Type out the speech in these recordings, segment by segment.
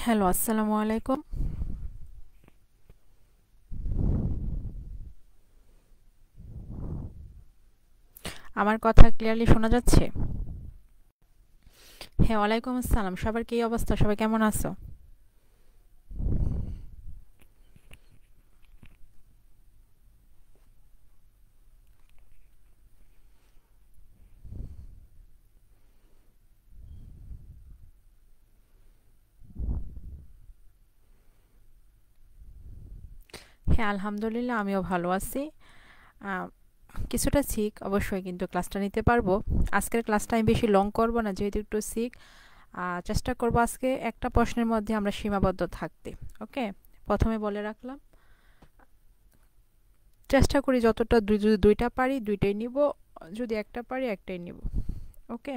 Hello, আসসালামু আলাইকুম। আমার কথা ক্লিয়ারলি শোনা যাচ্ছে? হ্যাঁ, ওয়ালাইকুম আসসালাম। সবার কি অবস্থা? সবাই কেমন আছো? হ্যাঁ, আলহামদুলিল্লাহ আমিও ভালো আছি। আহ, কিছুটা শিখ অবশ্যই, কিন্তু ক্লাসটা নিতে পারবো। আজকের ক্লাসটা আমি বেশি লং করব না, যেহেতু একটু শিখ। চেষ্টা করব আজকে একটা প্রশ্নের মধ্যে আমরা সীমাবদ্ধ থাকতে। ওকে, প্রথমে বলে রাখলাম, চেষ্টা করি যতটা যদি দুইটা পারি দুইটাই নিব, যদি একটা পারি একটাই নিব। ওকে।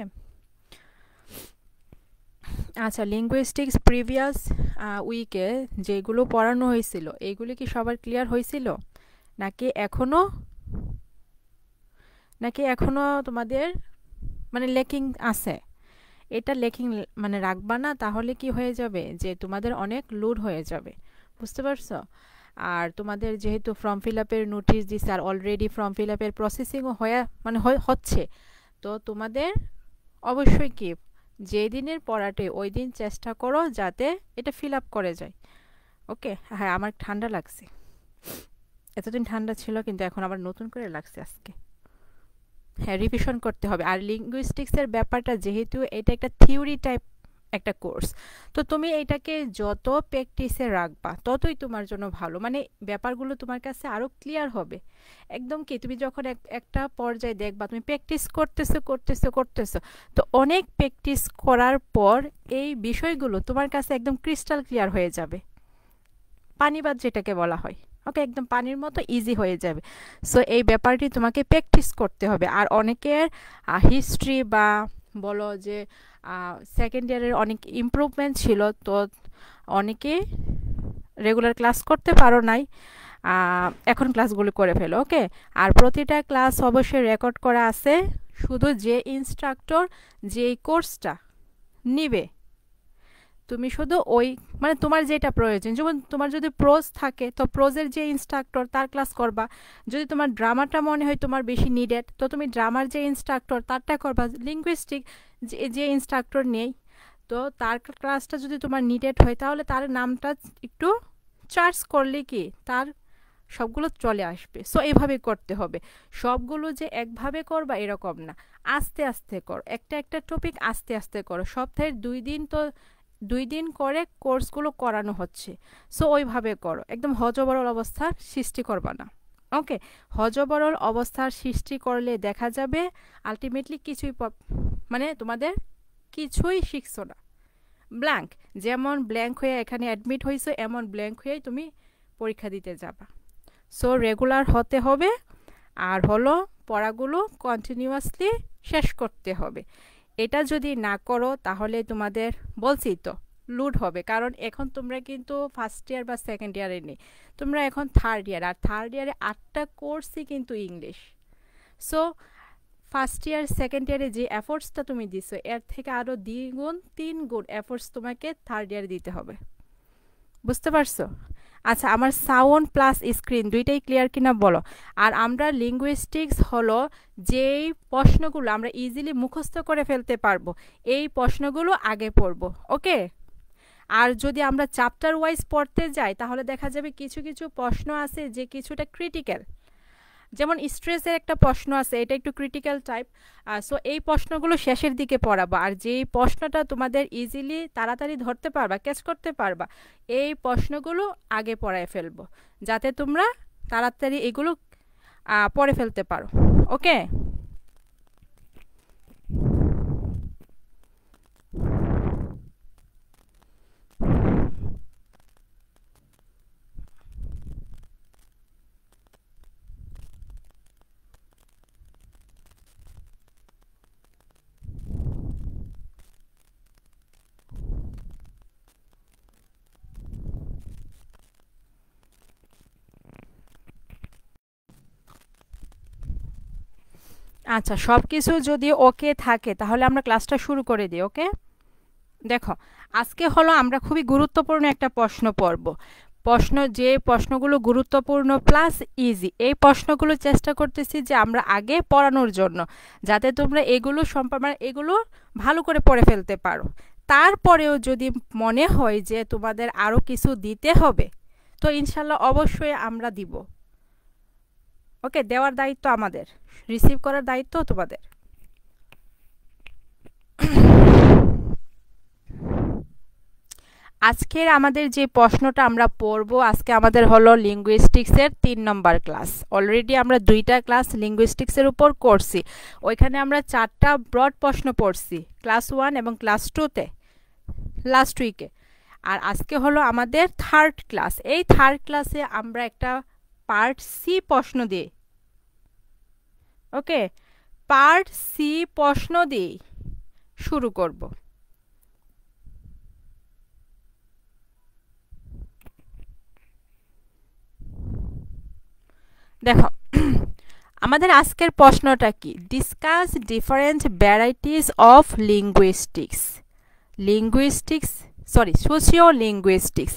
আচ্ছা, লিঙ্গুইস্টিক্স প্রিভিয়াস উইকে যেগুলো পড়ানো হয়েছিল এইগুলি কি সবার ক্লিয়ার হয়েছিল, নাকি এখনো তোমাদের মানে লেকিং আছে? এটা লেকিং মানে রাখবা না, তাহলে কি হয়ে যাবে যে তোমাদের অনেক লোড হয়ে যাবে। বুঝতে পারছো? আর তোমাদের যেহেতু ফর্ম ফিল আপের নোটিশ দিছে, আর অলরেডি ফর্ম ফিল আপের প্রসেসিংও হয়ে মানে হচ্ছে, তো তোমাদের অবশ্যই কি যেই দিনের পড়াটে ওই দিন চেষ্টা করো যাতে এটা ফিল আপ করে যায়। ওকে। হ্যাঁ, আমার ঠান্ডা লাগছে। এতদিন ঠান্ডা ছিল, কিন্তু এখন আবার নতুন করে লাগছে আজকে। হ্যাঁ, রিভিশন করতে হবে। আর লিঙ্গুইস্টিক্সের ব্যাপারটা যেহেতু এটা একটা থিওরি টাইপ একটা কোর্স, তো তুমি এটাকে যত প্র্যাকটিসে রাখবা ততই তোমার জন্য ভালো, মানে ব্যাপারগুলো তোমার কাছে আরও ক্লিয়ার হবে। একদম কি তুমি যখন একটা পর্যায়ে দেখবা তুমি প্র্যাকটিস করতেছো করতেছো করতেছো, তো অনেক প্র্যাকটিস করার পর এই বিষয়গুলো তোমার কাছে একদম ক্রিস্টাল ক্লিয়ার হয়ে যাবে। পানিবাদ যেটাকে বলা হয়। ওকে, একদম পানির মতো ইজি হয়ে যাবে। সো এই ব্যাপারটি তোমাকে প্র্যাকটিস করতে হবে। আর অনেকের হিস্ট্রি বা বলো যে সেকেন্ড ইয়ারের অনেক ইমপ্রুভমেন্ট ছিল, তো অনেকে রেগুলার ক্লাস করতে পারো নাই, এখন ক্লাসগুলো করে ফেলো। ওকে। আর প্রতিটা ক্লাস অবশ্যই রেকর্ড করা আছে। শুধু যে ইনস্ট্রাক্টর যেই কোর্সটা নিবে, তুমি শুধু ওই মানে তোমার যেটা প্রয়োজন, যেমন তোমার যদি প্রোজ থাকে তো প্রোজের যে ইনস্ট্রাক্টর তার ক্লাস করবা। যদি তোমার ড্রামাটা মনে হয় তোমার বেশি নিডেড, তো তুমি ড্রামার যে ইনস্ট্রাক্টর তারটা করবা। লিঙ্গুইস্টিক যে যে ইনস্ট্রাক্টর নেই, তো তার ক্লাসটা যদি তোমার নিডেড হয় তাহলে তার নামটা একটু চার্জ করলে কি তার সবগুলো চলে আসবে। সো এইভাবে করতে হবে। সবগুলো যে একভাবে করবা এরকম না, আস্তে আস্তে করো, একটা একটা টপিক আস্তে আস্তে করো। সপ্তাহের 2 দিন তো 2 দিন করে কোর্সগুলো করানো হচ্ছে। সো ওইভাবে করো, একদম হজবরল অবস্থার সৃষ্টি করবা না। ওকে। হজবরল অবস্থার সৃষ্টি করলে দেখা যাবে আলটিমেটলি কিছুই মানে তোমাদের কিছুই শিখছো না। ব্ল্যাঙ্ক, যেমন ব্ল্যাঙ্ক হয়ে এখানে অ্যাডমিট হয়েছো এমন ব্ল্যাঙ্ক হয়েই তুমি পরীক্ষা দিতে যাবা। সো রেগুলার হতে হবে। আর হলো পড়াগুলো কন্টিনিউয়াসলি শেষ করতে হবে। এটা যদি না করো তাহলে তোমাদের বলছি তো লুড হবে, কারণ এখন তোমরা কিন্তু ফার্স্ট ইয়ার বা সেকেন্ড ইয়ারে নেই, তোমরা এখন থার্ড ইয়ার। আর থার্ড ইয়ারে 8টা কোর্সই কিন্তু English. So first year second ইয়ারে যে এফোর্টসটা তুমি দিছো এর থেকে আরও 2 গুণ 3 গুণ এফোর্টস তোমাকে থার্ড ইয়ারে দিতে হবে। বুঝতে পারছো? আচ্ছা, আমার সাউন্ড প্লাস স্ক্রিন দুইটাই ক্লিয়ার কিনা বলো। আর আমরা লিঙ্গুইস্টিক্স হলো যেই প্রশ্নগুলো আমরা ইজিলি মুখস্থ করে ফেলতে পারবো এই প্রশ্নগুলো আগে পড়বো। ওকে। আর যদি আমরা চ্যাপ্টার ওয়াইজ পড়তে যাই তাহলে দেখা যাবে কিছু কিছু প্রশ্ন আছে যে কিছুটা ক্রিটিক্যাল। যেমন স্ট্রেসের একটা প্রশ্ন আছে, এটা একটু ক্রিটিক্যাল টাইপ। সো এই প্রশ্নগুলো শেষের দিকে পড়াবো, আর যেই প্রশ্নটা তোমাদের ইজিলি তাড়াতাড়ি ধরতে পারবা, ক্যাচ করতে পারবা, এই প্রশ্নগুলো আগে পড়ায় ফেলবো, যাতে তোমরা তাড়াতাড়ি এগুলো পড়ে ফেলতে পারো। ওকে। আচ্ছা, সব কিছু যদি ওকে থাকে তাহলে আমরা ক্লাসটা শুরু করে দিই। ওকে। দেখো, আজকে হলো আমরা খুবই গুরুত্বপূর্ণ একটা প্রশ্ন পড়ব। যে প্রশ্নগুলো গুরুত্বপূর্ণ প্লাস ইজি, এই প্রশ্নগুলো চেষ্টা করতেছি যে আমরা আগে পড়ানোর জন্য, যাতে তোমরা এগুলো মানে এগুলো ভালো করে পড়ে ফেলতে পারো। তারপরেও যদি মনে হয় যে তোমাদের আরও কিছু দিতে হবে, তো ইনশাল্লাহ অবশ্যই আমরা দিব। ওকে, দেওয়ার দায়িত্ব আমাদের, রিসিভ করার দায়িত্ব তোমাদের। আজকের আমাদের যে প্রশ্নটা আমরা পড়ব, আজকে আমাদের হলো লিঙ্গুইস্টিক্সের 3 নম্বর ক্লাস। অলরেডি আমরা 2টা ক্লাস লিঙ্গুইস্টিক্সের উপর করছি। ওইখানে আমরা 4টা ব্রড প্রশ্ন পড়ছি, ক্লাস 1 এবং ক্লাস 2তে, লাস্ট উইকে। আর আজকে হলো আমাদের 3rd ক্লাস। এই 3rd ক্লাসে আমরা একটা পার্ট সি প্রশ্ন দিই। ওকে, পার্ট সি প্রশ্ন দিয়ে শুরু করব। দেখো, আমাদের আজকের প্রশ্নটা কি? Discuss different varieties of socio linguistics.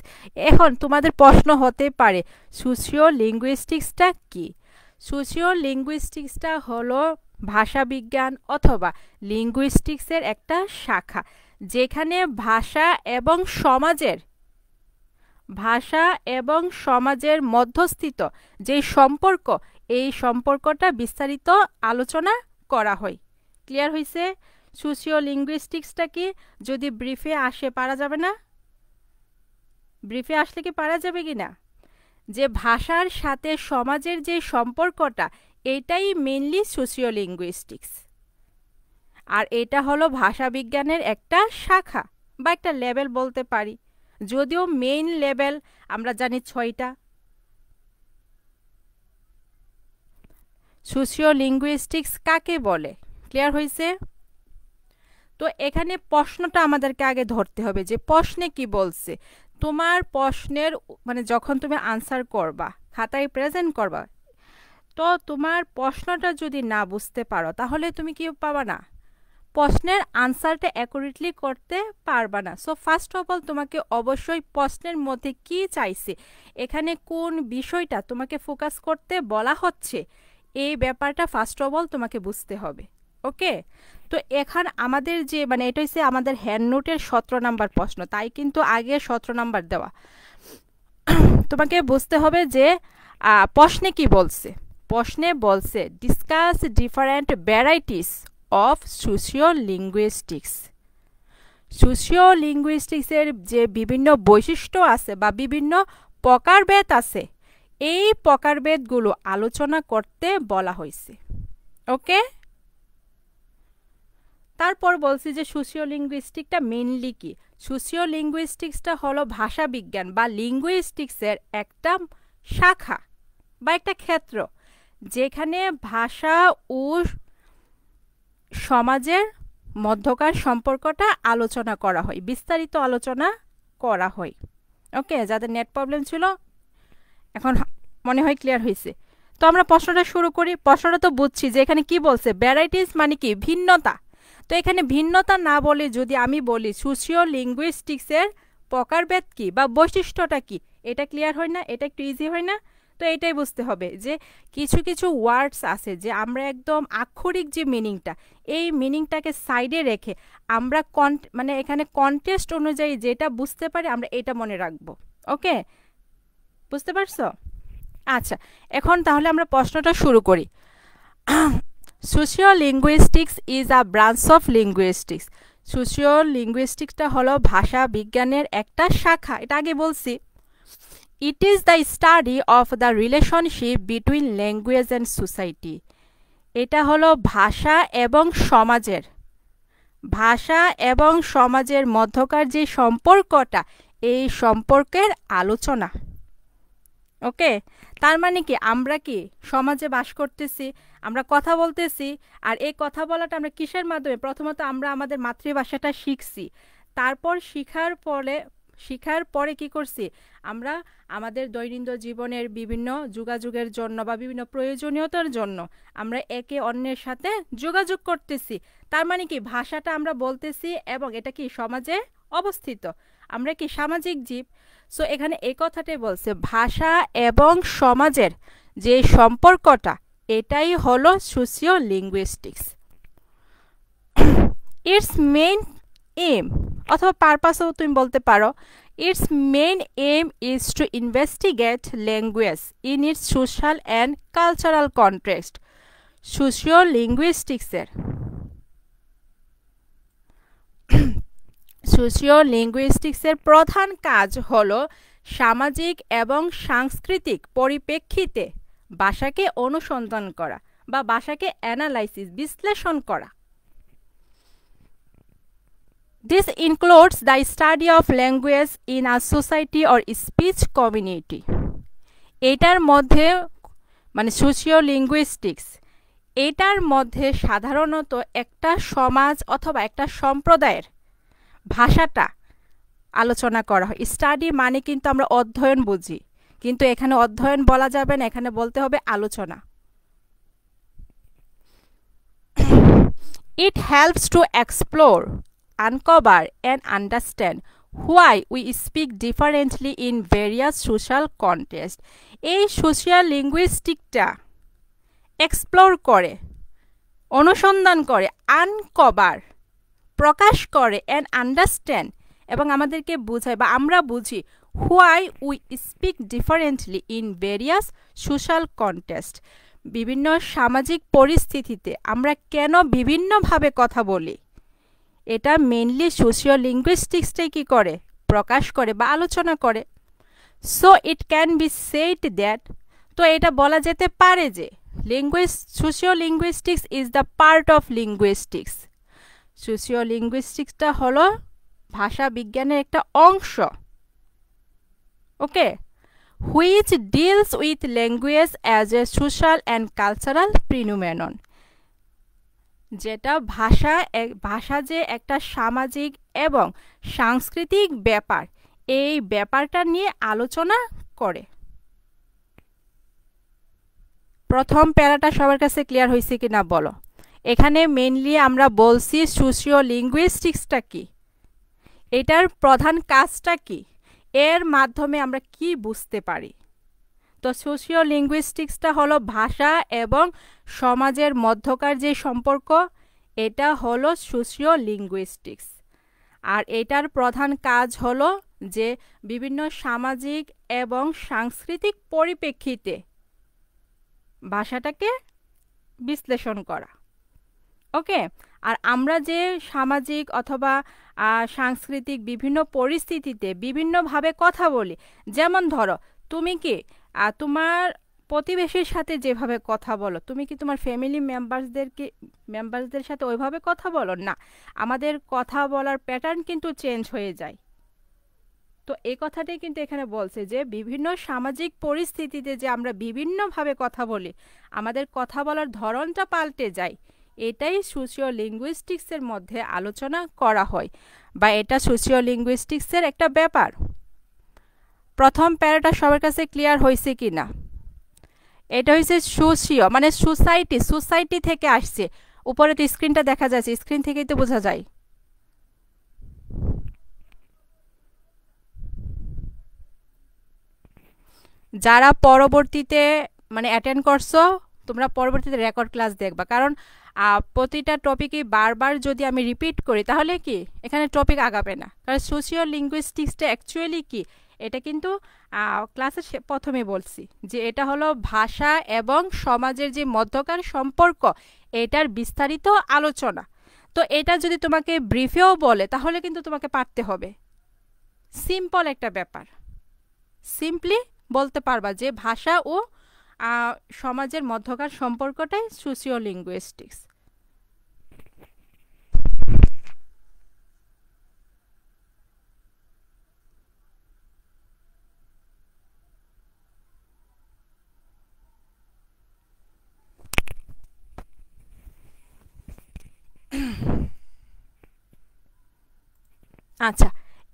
এখন তোমাদের প্রশ্ন হতে পারে সোশিও লিঙ্গুইস্টিক্সটা কি? সোশিও লিঙ্গুইস্টিক্সটা হলো ভাষাবিজ্ঞান অথবা লিঙ্গুইস্টিক্সের একটা শাখা, যেখানে ভাষা এবং সমাজের মধ্যস্থিত যে সম্পর্ক, এই সম্পর্কটা বিস্তারিত আলোচনা করা হয়। ক্লিয়ার হয়েছে? সোশিও লিঙ্গুইস্টিক্সটা কি? যদি ব্রিফে আসে পারা যাবে না? ব্রিফে আসলে কি পারা যাবে কি না? যে ভাষার সাথে সমাজের যে সম্পর্কটা, এটাই মেইনলি সোশিও লিঙ্গুইস্টিক্স। আর এটা হলো ভাষাবিজ্ঞানের একটা শাখা বা একটা লেভেল বলতে পারি, যদিও মেইন লেভেল আমরা জানি 6টা। সোশিও লিঙ্গুইস্টিক্স কাকে বলে? ক্লিয়ার হয়েছে? তো এখানে প্রশ্নটা আমাদেরকে আগে ধরতে হবে যে প্রশ্নে কি বলছে। তোমার প্রশ্নের মানে যখন তুমি আনসার করবা, খাতায় প্রেজেন্ট করবা, তো তোমার প্রশ্নটা যদি না বুঝতে পারো, তাহলে তুমি কি পাবা না? প্রশ্নের আনসারটা অ্যাকুরেটলি করতে পারবা না। সো ফার্স্ট অফ অল তোমাকে অবশ্যই প্রশ্নের মধ্যে কি চাইছে, এখানে কোন বিষয়টা তোমাকে ফোকাস করতে বলা হচ্ছে, এই ব্যাপারটা ফার্স্ট অফ অল তোমাকে বুঝতে হবে। ওকে, তো এখন আমাদের যে মানে এটা হচ্ছে আমাদের হ্যান্ড নোটের 17 নাম্বার প্রশ্ন, তাই কিন্তু আগে 17 নাম্বার দেওয়া। তোমাকে বুঝতে হবে যে প্রশ্নে কি বলছে। প্রশ্নে বলছে discuss different varieties of sociolinguistics. সোশিও লিঙ্গুইস্টিক্সের যে বিভিন্ন বৈশিষ্ট্য আছে বা বিভিন্ন প্রকারভেদ আছে, এই প্রকারভেদগুলো আলোচনা করতে বলা হয়েছে। ওকে, তারপর বলছি যে সোশিও লিঙ্গুইস্টিকটা মেইনলি কি? সোশিও লিঙ্গুইস্টিক্সটা হলো ভাষাবিজ্ঞান বা লিঙ্গুইস্টিক্সের একটা শাখা বা একটা ক্ষেত্র, যেখানে ভাষা ও সমাজের মধ্যকার সম্পর্কটা আলোচনা করা হয়, বিস্তারিত আলোচনা করা হয়। ওকে, যাদের নেট প্রবলেম ছিল এখন মনে হয় ক্লিয়ার হয়েছে। তো আমরা প্রশ্নটা শুরু করি। প্রশ্নটা তো বুঝছি যে এখানে কি বলছে, ভ্যারাইটিস মানে কি? ভিন্নতা। তো এখানে ভিন্নতা না বলে যদি আমি বলি সোশিও লিঙ্গুইস্টিক্সের প্রকারভেদ কি বা বৈশিষ্ট্যটা কি, এটা ক্লিয়ার হয় না? এটা একটু ইজি হয় না? তো এটাই বুঝতে হবে যে কিছু কিছু ওয়ার্ডস আছে যে আমরা একদম আক্ষরিক যে মিনিংটা, এই মিনিংটাকে সাইডে রেখে আমরা মানে এখানে কনটেক্সট অনুযায়ী যেটা বুঝতে পারি আমরা এটা মনে রাখবো। ওকে, বুঝতে পারছো? আচ্ছা, এখন তাহলে আমরা প্রশ্নটা শুরু করি। Sociolinguistics is a branch of linguistics. সোশিও লিঙ্গুইস্টিক্সটা হলো ভাষা বিজ্ঞানের একটা শাখা, এটা আগে বলছি। It is the study of the relationship between language and society. এটা হলো ভাষা এবং সমাজের মধ্যকার যে সম্পর্কটা, এই সম্পর্কের আলোচনা। ওকে, তার মানে কি আমরা কি সমাজে বাস করতেছি, আমরা কথা বলতেছি, আর এই কথা বলাটা আমরা কিসের মাধ্যমে? প্রথমত আমরা আমাদের মাতৃভাষাটা শিখছি, তারপর শিখার পরে কি করছি? আমরা আমাদের দৈনন্দিন জীবনের বিভিন্ন যোগাযোগের জন্য বা বিভিন্ন প্রয়োজনীয়তার জন্য আমরা একে অন্যের সাথে যোগাযোগ করতেছি। তার মানে কি ভাষাটা আমরা বলতেছি এবং এটা কি সমাজে অবস্থিত। আমরা কি সামাজিক জীব। সো এখানে এই কথাটাই বলছে, ভাষা এবং সমাজের যে সম্পর্কটা, এটাই হলো sociolinguistics. It's main aim অথবা পারপাসও তুমি বলতে পারো, it's main aim is to investigate language in its social and cultural context. সোশিও লিঙ্গুইস্টিক্সের সোশিও লিঙ্গুইস্টিক্সের প্রধান কাজ হলো সামাজিক এবং সাংস্কৃতিক পরিপ্রেক্ষিতে ভাষাকে অনুসন্ধান করা বা ভাষাকে অ্যানালাইসিস বিশ্লেষণ করা। This includes the study of language in a society or speech community. এটার মধ্যে মানে সোশিও লিঙ্গুইস্টিক্স, এটার মধ্যে সাধারণত একটা সমাজ অথবা একটা সম্প্রদায়ের ভাষাটা আলোচনা করা হয়। স্টাডি মানে কিন্তু আমরা অধ্যয়ন বুঝি, কিন্তু এখানে অধ্যয়ন বলা যাবে না, এখানে বলতে হবে আলোচনা। It helps to explore, uncover and understand why we speak differently in various social contexts. এই সোশিয়াল লিঙ্গুইস্টিকটা এক্সপ্লোর করে, অনুসন্ধান করে, আনকভার প্রকাশ করে, অ্যান্ড আন্ডারস্ট্যান্ড এবং আমাদেরকে বোঝায় বা আমরা বুঝি why we speak differently in various social context. বিভিন্ন সামাজিক পরিস্থিতিতে আমরা কেন বিভিন্নভাবে কথা বলি, এটা মেইনলি সোশিও লিঙ্গুইস্টিক্সটাই কী করে, প্রকাশ করে বা আলোচনা করে। So it can be said that, তো এটা বলা যেতে পারে যে sociolinguistics is the part of linguistics. সোশিও লিঙ্গুইস্টিক্সটা হলো ভাষা বিজ্ঞানের একটা অংশ, okay, which deals with language as a social and cultural phenomenon. যেটা ভাষা যে একটা সামাজিক এবং সাংস্কৃতিক ব্যাপার, এই ব্যাপারটা নিয়ে আলোচনা করে। প্রথম প্যারাটা সবার কাছে ক্লিয়ার হয়েছে কি না বলো। এখানে মেইনলি আমরা বলছি সোশিও লিঙ্গুইস্টিক্সটা কি, এটার প্রধান কাজটা কি, এর মাধ্যমে আমরা কি বুঝতে পারি। তো সোশিও লিঙ্গুইস্টিক্সটা হলো ভাষা এবং সমাজের মধ্যকার যে সম্পর্ক, এটা হলো সোশিও লিঙ্গুইস্টিক্স। আর এটার প্রধান কাজ হলো যে বিভিন্ন সামাজিক এবং সাংস্কৃতিক পরিপ্রেক্ষিতে ভাষাটাকে বিশ্লেষণ করা, ওকে। আর আমরা যে সামাজিক অথবা সাংস্কৃতিক বিভিন্ন পরিস্থিতিতে বিভিন্নভাবে কথা বলি, যেমন ধরো তুমি কি তোমার প্রতিবেশীর সাথে যেভাবে কথা বলো, তুমি কি তোমার ফ্যামিলি মেম্বারসদের সাথে ওইভাবে কথা বলো না, আমাদের কথা বলার প্যাটার্ন কিন্তু চেঞ্জ হয়ে যায়। তো এই কথাটাই কিন্তু এখানে বলছে যে বিভিন্ন সামাজিক পরিস্থিতিতে যে আমরা বিভিন্নভাবে কথা বলি, আমাদের কথা বলার ধরনটা পাল্টে যায়, এটাই সোশিও লিঙ্গুইস্টিক্সের মধ্যে আলোচনা করা হয় বা এটা সোশিও লিঙ্গুইস্টিক্সের একটা ব্যাপার। প্রথম প্যারাটা সবার কাছে ক্লিয়ার হয়েছে কি না? এটা হয়েছে সোশিও মানে সোসাইটি থেকে আসছে। উপরে তো স্ক্রিনটা দেখা যাচ্ছে, স্ক্রিন থেকেই তো বোঝা যায়। যারা পরবর্তীতে মানে অ্যাটেন্ড করছো, তোমরা পরবর্তীতে রেকর্ড ক্লাস দেখবা, কারণ প্রতিটা টপিকই বারবার যদি আমি রিপিট করি তাহলে কি এখানে টপিক আগাবে না। কারণ সোশিও লিঙ্গুইস্টিক্সটা অ্যাকচুয়ালি কি, এটা কিন্তু ক্লাসের প্রথমে বলছি যে এটা হলো ভাষা এবং সমাজের যে মধ্যকার সম্পর্ক, এটার বিস্তারিত আলোচনা। তো এটা যদি তোমাকে ব্রিফেও বলে তাহলে কিন্তু তোমাকে পারতে হবে। সিম্পল একটা ব্যাপার, সিম্পলি বলতে পারবা যে ভাষা ও সমাজের মধ্যকার সম্পর্কটাই সোশিও লিঙ্গুইস্টিক্স। আচ্ছা,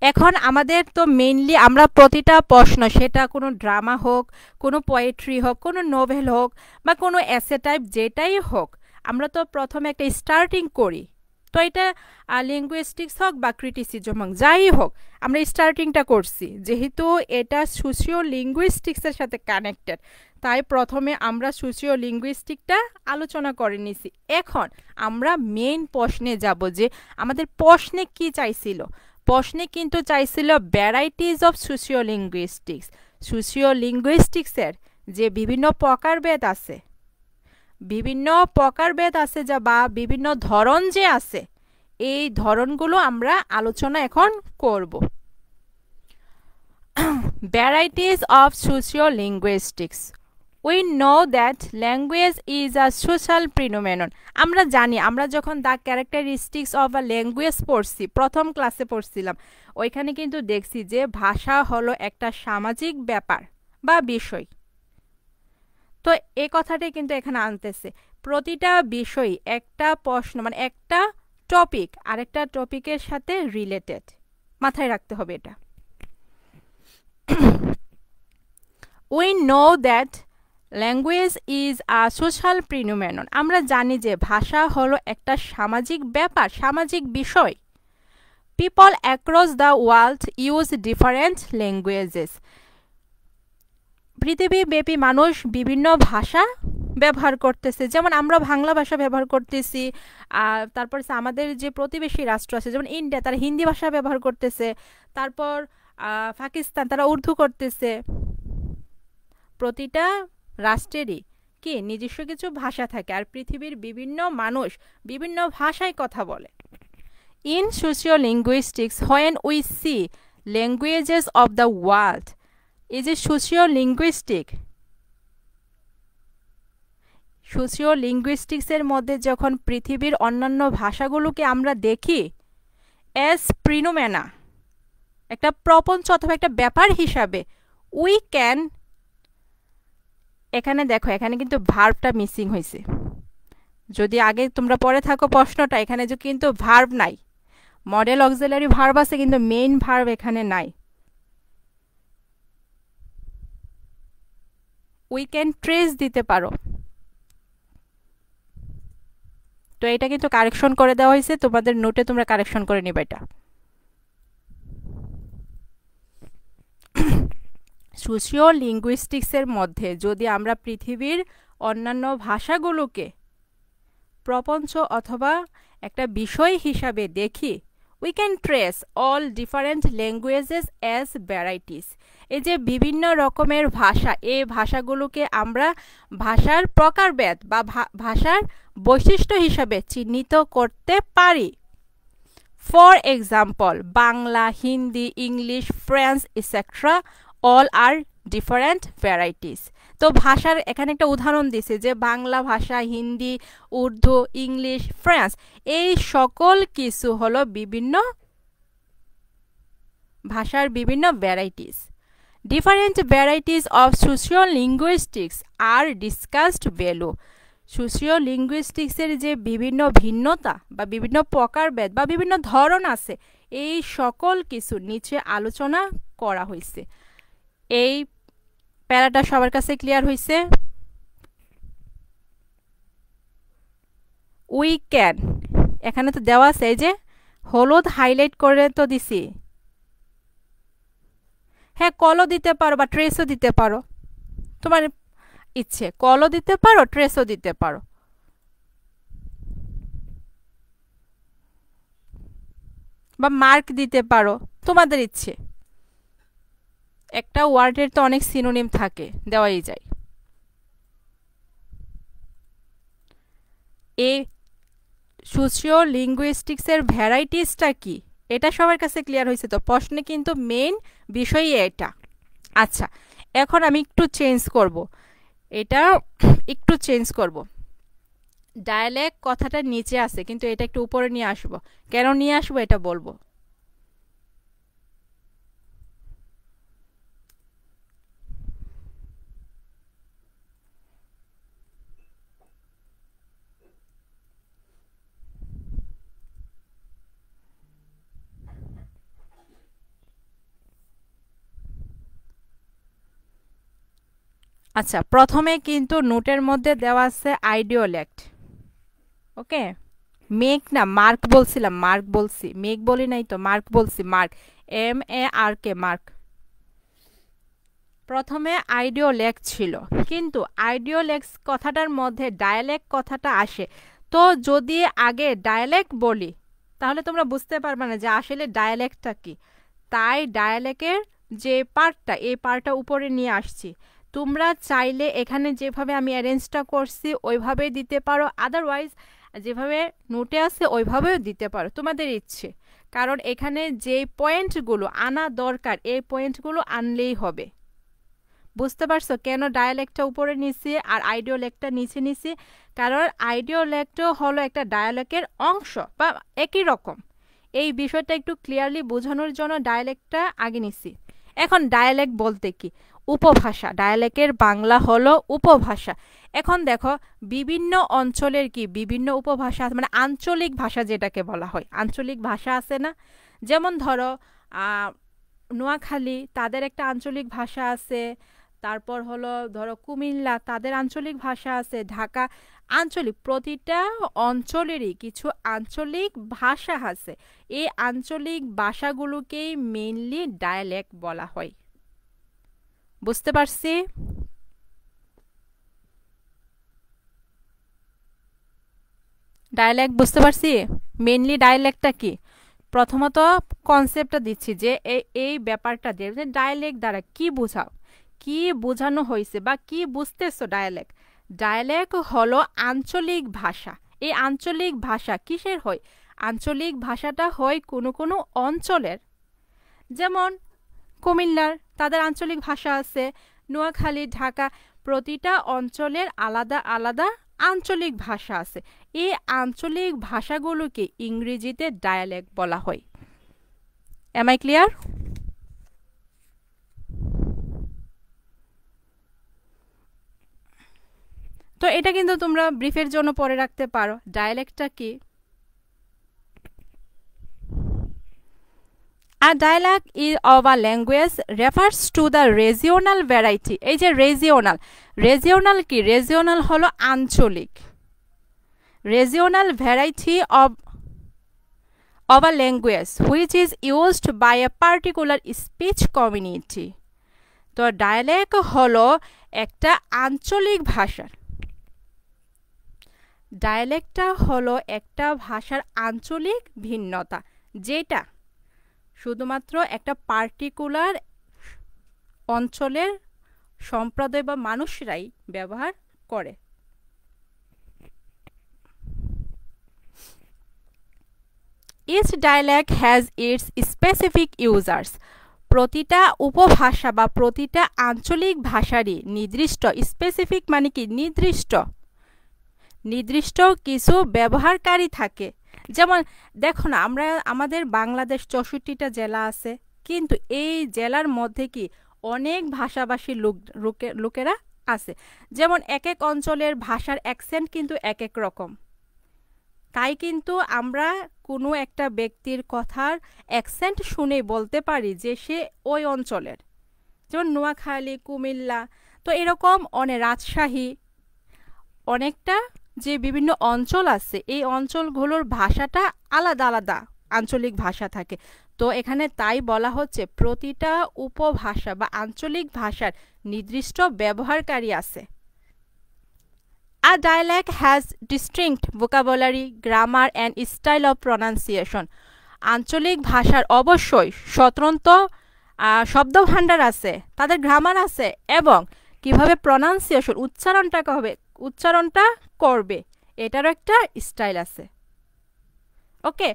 এখন আমাদের তো মেইনলি আমরা প্রতিটা প্রশ্ন, সেটা কোনো ড্রামা হোক, কোনো পোয়েট্রি হোক, কোনো নোভেল হোক বা কোনো এসে টাইপ যেটাই হোক, আমরা তো প্রথমে একটা স্টার্টিং করি তো এটা লিঙ্গুইস্টিক্স হোক বা ক্রিটিসিজম হোক, যাই হোক, আমরা স্টার্টিংটা করছি যেহেতু এটা সোশিও লিঙ্গুইস্টিক্সের সাথে কানেক্টেড, তাই প্রথমে আমরা সোশিও লিঙ্গুইস্টিকটা আলোচনা করে নিছি। এখন আমরা মেইন প্রশ্নে যাব যে আমাদের প্রশ্নে কি চাইছিল। প্রশ্নে কিন্তু চাইছিল ভ্যারাইটিজ অফ সোশিও লিঙ্গুইস্টিক্স। সোশিও লিঙ্গুইস্টিক্সের যে বিভিন্ন প্রকারভেদ আছে, বিভিন্ন প্রকারভেদ আছে যা বা বিভিন্ন ধরন যে আছে, এই ধরনগুলো আমরা আলোচনা এখন করব। Varieties of socio linguistics. We know that language is a social ফিনোমেনন। আমরা জানি, আমরা যখন the characteristics of a language পড়ছি, প্রথম ক্লাসে পড়ছিলাম, ওইখানে কিন্তু দেখছি যে ভাষা হলো একটা সামাজিক ব্যাপার বা বিষয়। তো এই কথাটাই কিন্তু এখানে আনতেছে, প্রতিটা বিষয় একটা প্রশ্ন মানে একটা টপিক আরেকটা টপিকের সাথে রিলেটেড, মাথায় রাখতে হবে এটা। We know that language is a social ফিনোমেনন। আমরা জানি যে ভাষা হলো একটা সামাজিক ব্যাপার, সামাজিক বিষয়। People across the world use different languages. পৃথিবীব্যাপী মানুষ বিভিন্ন ভাষা ব্যবহার করতেছে, যেমন আমরা বাংলা ভাষা ব্যবহার করতেছি, তারপর আমাদের যে প্রতিবেশী রাষ্ট্র আছে যেমন ইন্ডিয়া, তারা হিন্দি ভাষা ব্যবহার করতেছে, তারপর পাকিস্তান তারা উর্দু করতেছে। প্রতিটা রাষ্ট্রেরই কি নিজস্ব কিছু ভাষা থাকে, আর পৃথিবীর বিভিন্ন মানুষ বিভিন্ন ভাষায় কথা বলে। In socio linguistics when we see languages of the world, এই যে সোশিও লিঙ্গুইস্টিক, সোশিও লিঙ্গুইস্টিক্সের মধ্যে যখন পৃথিবীর অন্যান্য ভাষাগুলোকে আমরা দেখি অ্যাজ ফিনোমেনা, একটা প্রপঞ্চ অথবা একটা ব্যাপার হিসাবে, উই ক্যান, এখানে দেখো এখানে কিন্তু ভার্বটা মিসিং হয়েছে। যদি আগে তোমরা পড়ে থাকো প্রশ্নটা, এখানে যে কিন্তু ভার্ব নাই, মডেল অক্সিলারি ভার্ব আছে কিন্তু মেইন ভার্ব এখানে নাই। উই ক্যান ট্রেস দিতে পারো, তো এটা কিন্তু কারেকশন করে দেওয়া হয়েছে, তোমাদের নোটে তোমরা কারেকশন করে নিবে এটা। সোশিও লিঙ্গুইস্টিক্সের মধ্যে যদি আমরা পৃথিবীর অন্যান্য ভাষাগুলোকে প্রপঞ্চ অথবা একটা বিষয় হিসাবে দেখি, we can trace all different languages as varieties. এই যে বিভিন্ন রকমের ভাষা, এই ভাষাগুলোকে আমরা ভাষার প্রকারভেদ বা ভাষার বৈশিষ্ট্য হিসাবে চিহ্নিত করতে পারি। For example, Bangla, Hindi, English, French etcetera all are different varieties. তো ভাষার এখানে একটা উদাহরণ দিছে যে বাংলা ভাষা, হিন্দি, উর্দু, ইংলিশ, ফ্রেঞ্চ, এই সকল কিছু হলো বিভিন্ন ভাষার বিভিন্ন varieties. Different varieties of sociolinguistics are discussed below. সোশিও লিঙ্গুইস্টিক্সের যে বিভিন্ন ভিন্নতা বা বিভিন্ন প্রকারভেদ বা বিভিন্ন ধরন আছে, এই সকল কিছু নিচে আলোচনা করা হয়েছে। এই প্যারাটা সবার কাছে ক্লিয়ার হয়েছে? উই ক্যান, এখানে তো দেওয়া আছে, এই যে হলুদ হাইলাইট করে তো দিছি। হ্যাঁ, কলও দিতে পারো বা ট্রেসও দিতে পারো, তোমার ইচ্ছে, কলও দিতে পারো, ট্রেসও দিতে পারো। বা মার্ক দিতে পারো, তোমাদের ইচ্ছে। একটা ওয়ার্ডের তো অনেক সিনোনিম থাকে, দেওয়াই যায়। এই সোশিও লিঙ্গুইস্টিক্সের ভ্যারাইটিসটা কি, এটা সবার কাছে ক্লিয়ার হয়েছে তো? প্রশ্নে কিন্তু মেইন বিষয়ই এটা। আচ্ছা, এখন আমি একটু চেঞ্জ করব, এটা একটু চেঞ্জ করব। ডায়ালেক্ট কথাটা নিচে আছে, কিন্তু এটা একটু উপরে নিয়ে আসবো। কেন নিয়ে আসবো এটা বলবো। আচ্ছা, প্রথমে কিন্তু নোটের মধ্যে দেওয়া আছে আইডিওলেক্ট, ওকে, মেঘ না, মার্ক বলছিলাম, মার্ক বলছি, মেঘ বলি নাই তো, মার্ক বলছি, মার্ক, MARK, মার্ক। প্রথমে আইডিওলেক ছিল, কিন্তু আইডিওলেক্স কথাটার মধ্যে ডায়ালেক্ট কথাটা আসে। তো যদি আগে ডায়ালেক্ট বলি তাহলে তোমরা বুঝতে পারবে না যে আসলে ডায়ালেক্টটা কি। তাই ডায়ালেক্টের যে পার্টটা, এই পার্টটা উপরে নিয়ে আসছি। তোমরা চাইলে এখানে যেভাবে আমি অ্যারেঞ্জটা করছি ওইভাবেই দিতে পারো, আদারওয়াইজ যেভাবে নোটে আছে ওইভাবেও দিতে পারো, তোমাদের ইচ্ছে। কারণ এখানে যে পয়েন্টগুলো আনা দরকার এই পয়েন্টগুলো আনলেই হবে। বুঝতে পারছো কেন ডায়ালেক্টটা উপরে নিছি আর আইডিওলেক্টটা নিচে নিছি? কারণ আইডিওলেক্টও হলো একটা ডায়ালেক্টের অংশ বা একই রকম। এই বিষয়টা একটু ক্লিয়ারলি বোঝানোর জন্য ডায়ালেক্টটা আগে নিছি। এখন ডায়ালেক্ট বলতে কি? উপভাষা। ডায়ালেক্টের বাংলা হলো উপভাষা। এখন দেখো বিভিন্ন অঞ্চলের কি বিভিন্ন উপভাষা, মানে আঞ্চলিক ভাষা যেটাকে বলা হয়, আঞ্চলিক ভাষা আছে না? যেমন ধরো নোয়াখালী, তাদের একটা আঞ্চলিক ভাষা আছে। তারপর হলো ধরো কুমিল্লা, তাদের আঞ্চলিক ভাষা আছে। ঢাকা, আঞ্চলিক, প্রতিটা অঞ্চলেরই কিছু আঞ্চলিক ভাষা আছে। এই আঞ্চলিক ভাষাগুলোকেই মেইনলি ডায়ালেক্ট বলা হয়। বুঝতে পারছি? ডায়ালেক্ট বুঝতে পারছি? মেইনলি ডায়ালেক্টটা কি? প্রথমত কনসেপ্টটা দিচ্ছি যে এই ব্যাপারটা দিয়ে ডায়ালেক্ট দ্বারা কি বোঝাও, কি বোঝানো হয়েছে বা কি বুঝতেছো। ডায়ালেক্ট, ডায়ালেক্ট হলো আঞ্চলিক ভাষা। এই আঞ্চলিক ভাষা কিসের হয়? আঞ্চলিক ভাষাটা হয় কোনো কোনো অঞ্চলের। যেমন কুমিল্লার, তাদের আঞ্চলিক ভাষা আছে। নোয়াখালী, ঢাকা, প্রতিটা অঞ্চলের আলাদা আলাদা আঞ্চলিক ভাষা আছে। এই আঞ্চলিক ভাষাগুলোকে ইংরেজিতে ডায়ালেক্ট বলা হয়। Am I clear? তো এটা কিন্তু তোমরা ব্রিফের জন্য পরে রাখতে পারো। ডায়ালেক্টটা কি? A dialect of a language refers to the regional variety. এই যে রিজিওনাল, রিজিওনাল কি? রিজিওনাল হলো আঞ্চলিক। Regional variety of a language which is used by a particular speech community. তো ডায়ালেক্ট হলো একটা আঞ্চলিক ভাষার, ডায়ালেক্টটা হলো একটা ভাষার আঞ্চলিক ভিন্নতা, যেটা শুধুমাত্র একটা পার্টিকুলার অঞ্চলের সম্প্রদায় বা মানুষরাই ব্যবহার করে। Each dialect has its specific users. প্রতিটা উপভাষা বা প্রতিটা আঞ্চলিক ভাষারই নির্দিষ্ট, স্পেসিফিক মানে কি? নির্দিষ্ট, নির্দিষ্ট কিছু ব্যবহারকারী থাকে। যেমন দেখো না, আমরা আমাদের বাংলাদেশ 64টা জেলা আছে, কিন্তু এই জেলার মধ্যে কি অনেক ভাষাভাষী লোকেরা আছে। যেমন এক এক অঞ্চলের ভাষার অ্যাকসেন্ট কিন্তু এক এক রকম। তাই কিন্তু আমরা কোনো একটা ব্যক্তির কথার অ্যাকসেন্ট শুনে বলতে পারি যে সে ওই অঞ্চলের। যেমন নোয়াখালী, কুমিল্লা, তো এরকম অনেক, রাজশাহী, অনেকটা যে বিভিন্ন অঞ্চল আছে এই অঞ্চলগুলোর ভাষাটা আলাদা আলাদা আঞ্চলিক ভাষা থাকে। তো এখানে তাই বলা হচ্ছে প্রতিটা উপভাষা বা আঞ্চলিক ভাষার নির্দিষ্ট ব্যবহারকারী আছে। A dialect has distinct vocabulary, grammar and style of pronunciation. আঞ্চলিক ভাষার অবশ্যই স্বতন্ত্র শব্দভাণ্ডার আছে, তাদের গ্রামার আছে, এবং কিভাবে প্রনাউন্সিয়েশন, উচ্চারণটা করবে এটারও একটা স্টাইল আছে। ওকে,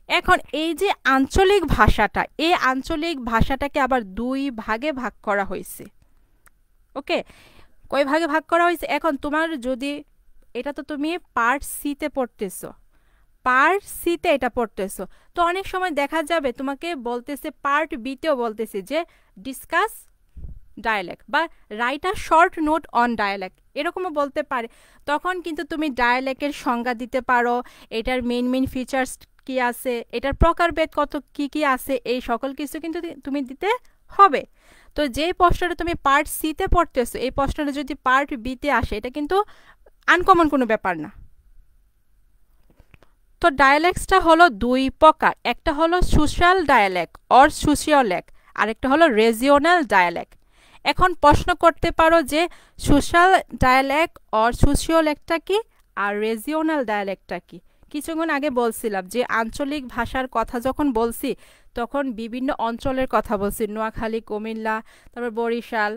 এখন এই যে আঞ্চলিক ভাষাটা, এই আঞ্চলিক ভাষাটাকে আবার দুই ভাগে ভাগ করা হয়েছে। ওকে, কয় ভাগে ভাগ করা হয়েছে? এখন তোমার যদি এটা, তো তুমি পার্ট সিতে পড়তেছো, পার্ট সিতে এটা পড়তেছো, তো অনেক সময় দেখা যাবে তোমাকে বলতেছে পার্ট বিতেও বলতেছে যে ডিসকাস ডায়ালেক্ট বা write a short note on dialect, এরকমও বলতে পারে। তখন কিন্তু তুমি ডায়ালেক্টের সংজ্ঞা দিতে পারো, এটার মেইন ফিচার্স কি আছে, এটার প্রকারভেদ কত কি কি আছে, এই সকল কিছু কিন্তু তুমি দিতে হবে। তো যেই প্রশ্নটা তুমি পার্ট সিতে পড়তেছো, এই প্রশ্নটা যদি পার্ট বিতে আসে, এটা কিন্তু আনকমন কোনো ব্যাপার না। তো ডায়ালেক্টসটা হলো দুই প্রকার, একটা হলো সোশ্যাল ডায়ালেক্ট অর সোশিওলেক্ট, আরেকটা হলো রিজিওনাল ডায়ালেক্ট। এখন প্রশ্ন করতে পারো যে সোশ্যাল ডায়ালেক্ট অর সোশিওলেক্টটা কি আর রিজিওনাল ডায়ালেক্টটা কি। কিছুক্ষণ আগে বলছিলাম যে আঞ্চলিক ভাষার কথা যখন বলছি তখন বিভিন্ন অঞ্চলের কথা বলছি, নোয়াখালী, কুমিল্লা, তারপর বরিশাল,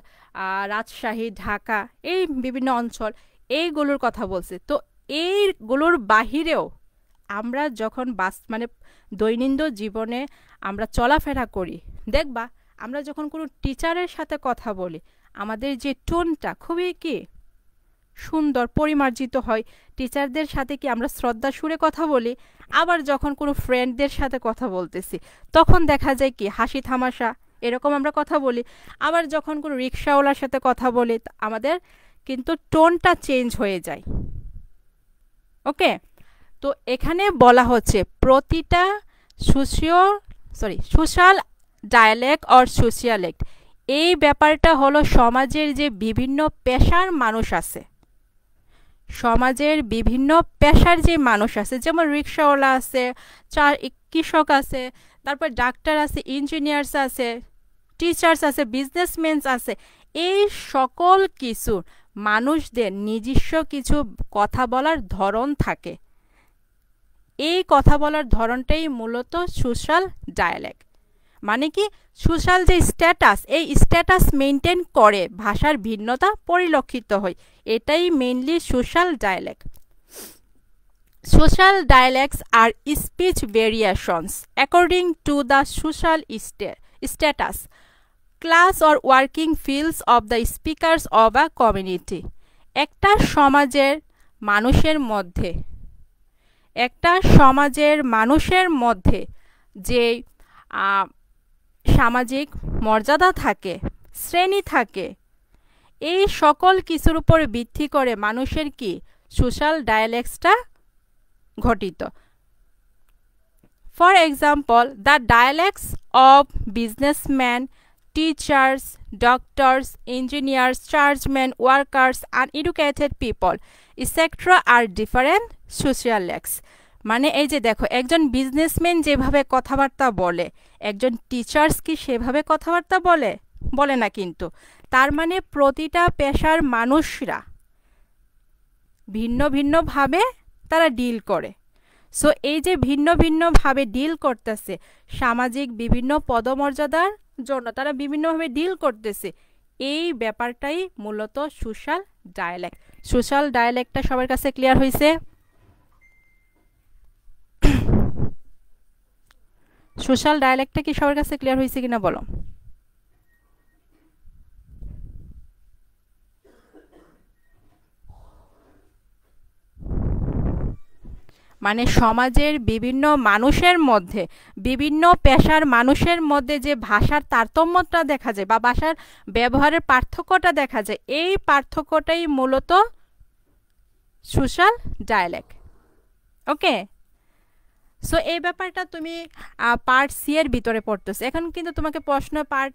রাজশাহী, ঢাকা, এই বিভিন্ন অঞ্চল, এইগুলোর কথা বলছি। তো এইগুলোর বাহিরেও আমরা যখন মানে দৈনন্দিন জীবনে আমরা চলাফেরা করি, দেখবা আমরা যখন কোনো টিচারের সাথে কথা বলি আমাদের যে টোনটা খুবই কি সুন্দর পরিমার্জিত হয়। টিচারদের সাথে কি আমরা শ্রদ্ধা সুরে কথা বলি, আবার যখন কোনো ফ্রেন্ডদের সাথে কথা বলতেছি তখন দেখা যায় কি হাসি তামাশা এরকম আমরা কথা বলি। আবার যখন কোনো রিক্সাওয়ালার সাথে কথা বলি আমাদের কিন্তু টোনটা চেঞ্জ হয়ে যায়। ওকে, তো এখানে বলা হচ্ছে প্রতিটা সোশ্যাল ডায়ালেক্ট অর সোশিয়ালেক্ট, এই ব্যাপারটা হলো সমাজের যে বিভিন্ন পেশার মানুষ আছে, সমাজের বিভিন্ন পেশার যে মানুষ আছে, যেমন রিক্সাওয়ালা আছে, কৃষক আছে, তারপর ডাক্তার আছে, ইঞ্জিনিয়ার্স আছে, টিচার্স আছে, বিজনেসম্যান আছে, এই সকল কিছু মানুষদের নিজস্ব কিছু কথা বলার ধরন থাকে। এই কথা বলার ধরনটাই মূলত সোশ্যাল ডায়ালেক্ট। মানে কি সোশ্যাল যে স্ট্যাটাস, এই স্ট্যাটাস মেনটেন করে ভাষার ভিন্নতা পরিলক্ষিত হয়, এটাই mainly social dialect. Social dialects are speech variations according to the social status, class or working fields of the speakers of a community. একটা সমাজের মধ্যে যে সামাজিক মর্যাদা থাকে, শ্রেণী থাকে, এই সকল কিছুর উপর ভিত্তি করে মানুষের কি সোশ্যাল ডায়ালেক্টসটা ঘটিত। For example, the dialects of businessman, teachers, doctors, engineers, chargeman, workers, uneducated people etcetera are different sociolects. মানে এই যে দেখো, একজন বিজনেসম্যান যেভাবে কথাবার্তা বলে একজন টিচার্স কি সেভাবে কথাবার্তা বলে না কিন্তু। তার মানে প্রতিটা পেশার মানুষরা ভিন্ন ভিন্নভাবে তারা ডিল করে। সো এই যে ভিন্ন ভিন্নভাবে ডিল করতেছে, সামাজিক বিভিন্ন পদমর্যাদার জন্য তারা বিভিন্নভাবে ডিল করতেছে, এই ব্যাপারটাই মূলত সোশ্যাল ডায়ালেক্ট। সোশ্যাল ডায়ালেক্টটা সবার কাছে ক্লিয়ার হয়েছে? সোশ্যাল ডায়ালেক্টটা কি সবার কাছে ক্লিয়ার হয়েছে কিনা বলো। মানে সমাজের বিভিন্ন মানুষের মধ্যে, বিভিন্ন পেশার মানুষের মধ্যে যে ভাষার তারতম্যটা দেখা যায় বা ভাষার ব্যবহারের পার্থক্যটা দেখা যায়, এই পার্থক্যটাই মূলত সোশ্যাল ডায়ালেক্ট। ওকে, সো এই ব্যাপারটা তুমি পার্ট সি এর ভিতরে পড়তেছো। এখন কিন্তু তোমাকে প্রশ্ন পার্ট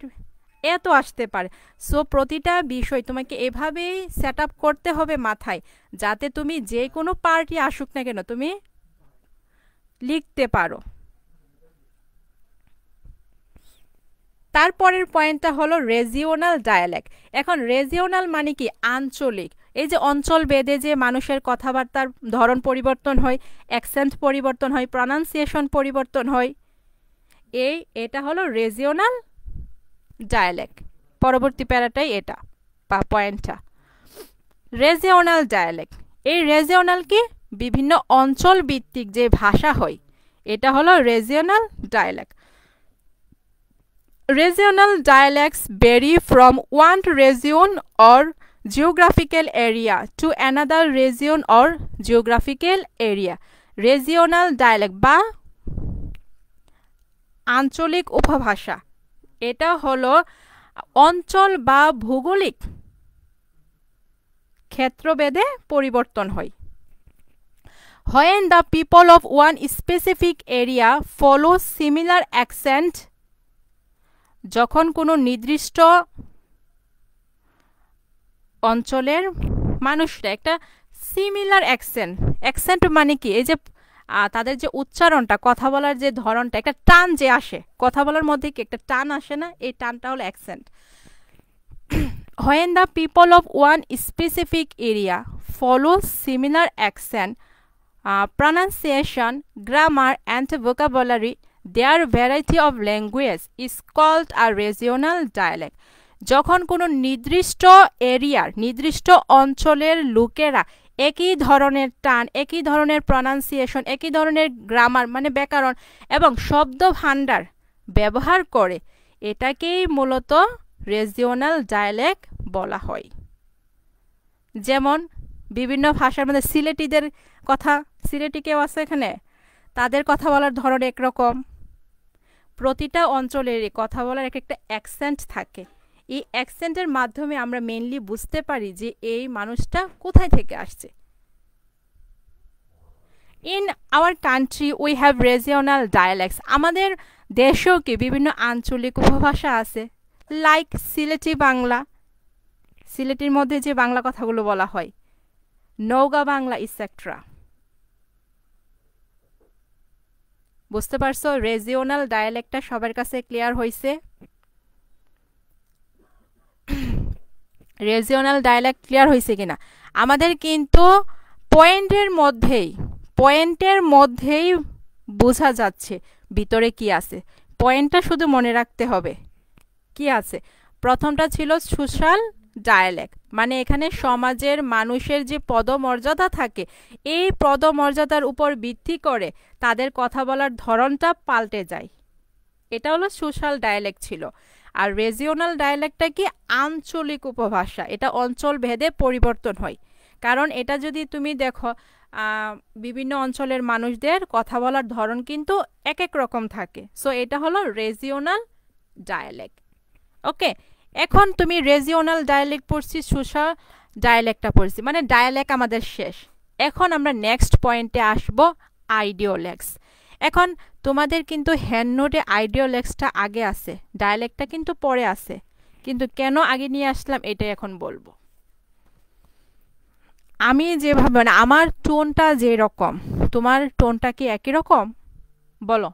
এ তো আসতে পারে। সো প্রতিটা বিষয় তোমাকে এভাবেই সেট আপ করতে হবে মাথায়, যাতে তুমি যে কোনো পার্টই আসুক না কেন তুমি লিখতে পারো। তারপরের পয়েন্টটা হলো রিজিওনাল ডায়ালেক্ট। এখন রিজিওনাল মানে কি আঞ্চলিক। এই যে অঞ্চল ভেদে যে মানুষের কথাবার্তার ধরন পরিবর্তন হয়, অ্যাকসেন্ট পরিবর্তন হয়, প্রনাউন্সিয়েশন পরিবর্তন হয়, এটা হলো রিজিওনাল ডায়ালেক্ট। পরবর্তী প্যারাটাই এটা বা পয়েন্টটা রিজিওনাল ডায়ালেক্ট। এই রিজিওনাল কি বিভিন্ন অঞ্চল ভিত্তিক যে ভাষা হয়, এটা হলো regional dialect. Regional dialects vary from one region or geographical area to another region or geographical area. Regional dialect বা আঞ্চলিক উপভাষা, এটা হলো অঞ্চল বা ভৌগোলিক ক্ষেত্রভেদে পরিবর্তন হয়। When the people of one specific area follow similar accent, যখন কোনো নির্দিষ্ট অঞ্চলের মানুষরা একটা সিমিলার অ্যাকসেন্ট মানে কি এই যে তাদের যে উচ্চারণটা, কথা বলার যে ধরনটা, একটা টান যে আসে, কথা বলার মধ্যে কি একটা টান আসে না, এই টানটা হলো accent. When the people of one specific area follow similar accent, pronunciation, grammar, and vocabulary, their variety of language is called a regional dialect. যখন কোনো নির্দিষ্ট এরিয়ার, নির্দিষ্ট অঞ্চলের লোকেরা একই ধরনের টান, একই ধরনের প্রনাউন্সিয়েশন, একই ধরনের গ্রামার মানে ব্যাকরণ এবং শব্দ ভাণ্ডার ব্যবহার করে, এটাকেই মূলত রিজিওনাল ডায়ালেক্ট বলা হয়। যেমন বিভিন্ন ভাষার মধ্যে সিলেটিদের কথা, সিলেটি কেউ আছে এখানে, তাদের কথা বলার ধরন একরকম। প্রতিটা অঞ্চলেরই কথা বলার একটা অ্যাকসেন্ট থাকে। এই অ্যাকসেন্টের মাধ্যমে আমরা মেইনলি বুঝতে পারি যে এই মানুষটা কোথায় থেকে আসছে। In our country we have regional ডায়ালেক্টস। আমাদের দেশেও কি বিভিন্ন আঞ্চলিক উপভাষা আছে, লাইক সিলেটি বাংলা, সিলেটির মধ্যে যে বাংলা কথাগুলো বলা হয়, নওগাঁ বাংলা ইসেট্রা। বুঝতে পারছো? রিজিওনাল ডায়ালেক্টটা সবার কাছে ক্লিয়ার হয়েছে? রিজিওনাল ডায়ালেক্ট ক্লিয়ার হয়েছে কিনা? আমাদের কিন্তু পয়েন্টের মধ্যেই বোঝা যাচ্ছে ভিতরে কি আছে। পয়েন্টটা শুধু মনে রাখতে হবে কি আছে। প্রথমটা ছিল সোশ্যাল ডায়ালেক্ট, মানে এখানে সমাজের মানুষের যে পদমর্যাদা থাকে, এই পদমর্যাদার উপর ভিত্তি করে তাদের কথা বলার ধরনটা পাল্টে যায়। এটা হলো সোশ্যাল ডায়ালেক্ট ছিল। আর রিজিওনাল ডায়ালেক্টটা কি? আঞ্চলিক উপভাষা। এটা অঞ্চল ভেদে পরিবর্তন হয়। কারণ এটা যদি তুমি দেখো, বিভিন্ন অঞ্চলের মানুষদের কথা বলার ধরন কিন্তু এক এক রকম থাকে। সো এটা হলো রিজিওনাল ডায়ালেক্ট। ওকে, এখন তুমি রিজিওনাল ডায়ালেক্ট পড়ছি, সোশ্যাল ডায়ালেক্টটা পড়ছি, মানে ডায়ালেক্ট আমাদের শেষ। এখন আমরা নেক্সট পয়েন্টে আসবো, আইডিওলেক্টস। এখন তোমাদের কিন্তু হ্যান্ড নোটে আইডিওলেক্টসটা আগে আছে, ডায়ালেক্টটা কিন্তু পরে আছে। কিন্তু কেন আগে নিয়ে আসলাম এটাই এখন বলবো। আমি যেভাবে, মানে আমার টোনটা যেরকম, তোমার টোনটা কি একই রকম? বলো।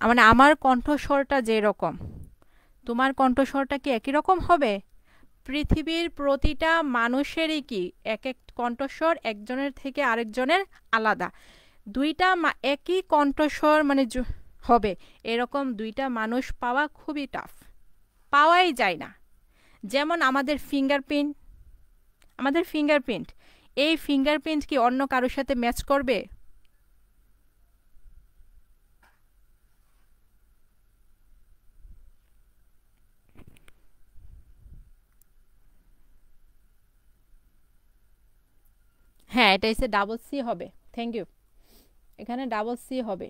মানে আমার কণ্ঠস্বরটা যেরকম, তোমার কণ্ঠস্বরটা কি একই রকম হবে? পৃথিবীর প্রতিটা মানুষেরই কি এক এক কণ্ঠস্বর একজনের থেকে আরেকজনের আলাদা। দুইটা একই কণ্ঠস্বর মানে হবে এরকম দুইটা মানুষ পাওয়া খুবই টাফ, পাওয়াই যায় না। যেমন আমাদের ফিঙ্গারপ্রিন্ট, এই ফিঙ্গারপ্রিন্ট কি অন্য কারোর সাথে ম্যাচ করবে? হ্যাঁ, এটা হচ্ছে ডাবল সি হবে। Thank you. এখানে ডাবল সি হবে।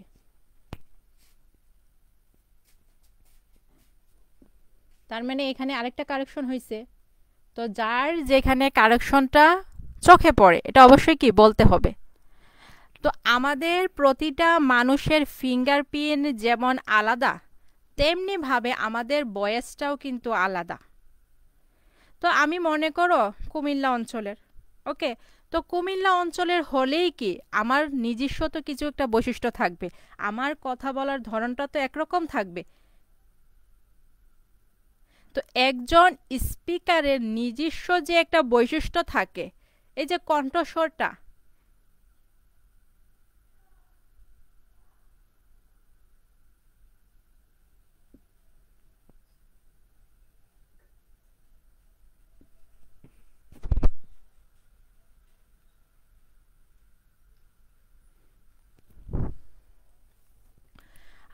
তার মানে এখানে আরেকটা কারেকশন হয়েছে। তো যার যেখানে কারেকশনটা চোখে পড়ে এটা অবশ্যই কি বলতে হবে। তো আমাদের প্রতিটা মানুষের ফিঙ্গারপ্রিন্ট যেমন আলাদা, তেমনিভাবে আমাদের ভয়েসটাও কিন্তু আলাদা। তো আমি মনে করো কুমিল্লা অঞ্চলের, ওকে, তো কুমিল্লা অঞ্চলের হলেই কি আমার নিজস্ব তো কিছু একটা বৈশিষ্ট্য থাকবে, আমার কথা বলার ধরনটা তো একরকম থাকবে। তো একজন স্পিকারের নিজস্ব যে একটা বৈশিষ্ট্য থাকে, এই যে কণ্ঠস্বরটা,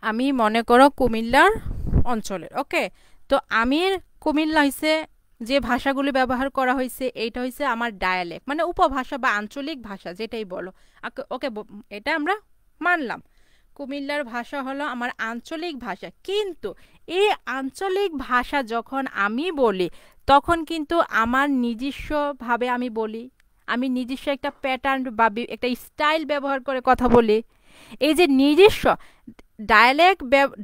আমি মনে করো কুমিল্লার অঞ্চলের, ওকে, তো আমি কুমিল্লা হইছে যে ভাষাগুলি ব্যবহার করা হয়েছে এইটা হইছে আমার ডায়ালেক্ট, মানে উপভাষা বা আঞ্চলিক ভাষা যেটাই বলো। ওকে, এটা আমরা মানলাম। কুমিল্লার ভাষা হলো আমার আঞ্চলিক ভাষা। কিন্তু এই আঞ্চলিক ভাষা যখন আমি বলি তখন কিন্তু আমার নিজস্বভাবে আমি বলি, আমি নিজস্ব একটা প্যাটার্ন বা একটা স্টাইল ব্যবহার করে কথা বলি। এই যে নিজস্ব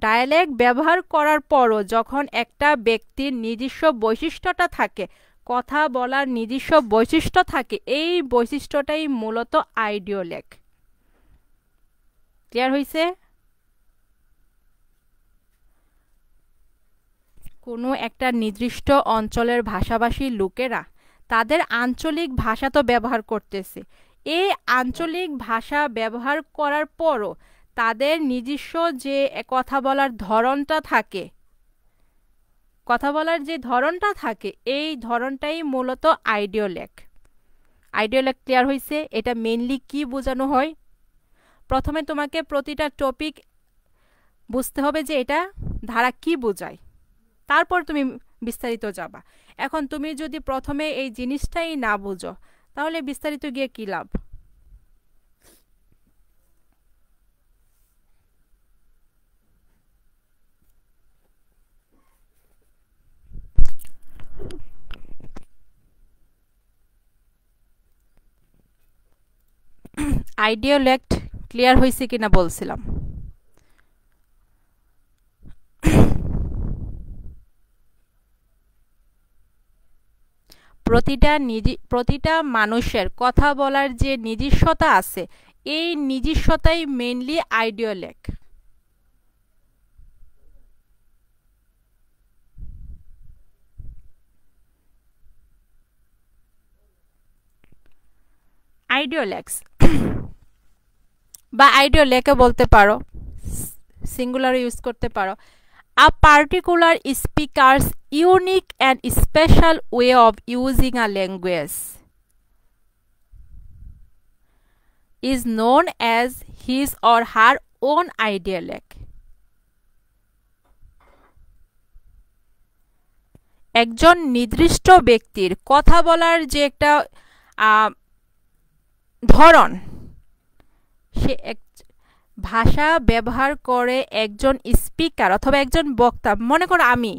ডায়ালেক্ট ব্যবহার করার পরও যখন একটা ব্যক্তির নিজস্ব বৈশিষ্ট্যটা থাকে, কথা বলার নিজস্ব বৈশিষ্ট্য থাকে, এই বৈশিষ্ট্যটাই মূলত আইডিওলেক। ক্লিয়ার হইছে? কোনো একটা নির্দিষ্ট অঞ্চলের ভাষাভাষী লোকেরা তাদের আঞ্চলিক ভাষা তো ব্যবহার করতেছে, এই আঞ্চলিক ভাষা ব্যবহার করার পরও তাদের নিজস্ব যে কথা বলার ধরনটা থাকে, কথা বলার যে ধরনটা থাকে, এই ধরনটাই মূলত আইডিওলেক। আইডিওলেক ক্লিয়ার হইছে? এটা মেইনলি কি বোঝানো হয়? প্রথমে তোমাকে প্রতিটা টপিক বুঝতে হবে যে এটা ধারা কি বোঝায়, তারপর তুমি বিস্তারিত যাবা। এখন তুমি যদি প্রথমে এই জিনিসটাই না বুঝো, তাহলে বিস্তারিত গিয়ে কি লাভ? আইডিওলেক্ট ক্লিয়ার হয়েছে কিনা বলছিলাম। প্রতিটা মানুষের কথা বলার যে নিজস্বতা আছে, এই নিজস্বতাই মেইনলি আইডিওলেক। আইডিওলেক্স বা আইডিওলেকে বলতে পারো, সিঙ্গুলার ইউজ করতে পারো। A particular speaker's unique and special way of using a language is known as his or her own dialect. একজন নির্দিষ্ট ব্যক্তির কথা বলার যে একটা ধরন, সে ভাষা ব্যবহার করে একজন স্পিকার অথবা একজন বক্তা। মনে করো আমি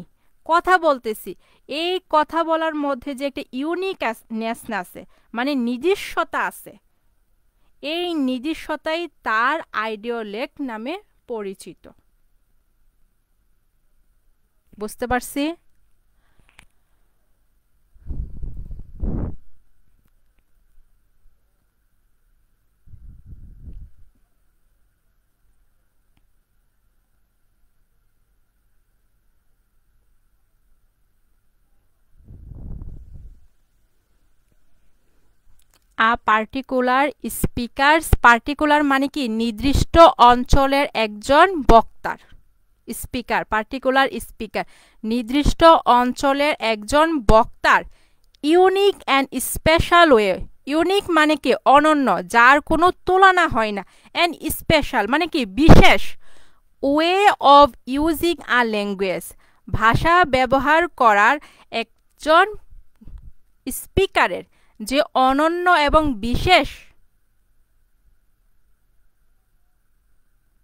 কথা বলতেছি, এই কথা বলার মধ্যে যে একটা ইউনিকনেস আছে, মানে নিজস্বতা আছে, এই নিজস্বতাই তার আইডিওলেক নামে পরিচিত। বুঝতে পারছি? আ পার্টিকুলার স্পিকারস, পার্টিকুলার মানে কি নির্দিষ্ট অঞ্চলের একজন বক্তার, স্পিকার, পার্টিকুলার স্পিকার নির্দিষ্ট অঞ্চলের একজন বক্তার unique and special way. Unique মানে কি অনন্য, যার কোনো তুলনা হয় না, অ্যান্ড স্পেশাল মানে কি বিশেষ, way of using a language ভাষা ব্যবহার করার একজন স্পিকারের যে অনন্য এবং বিশেষ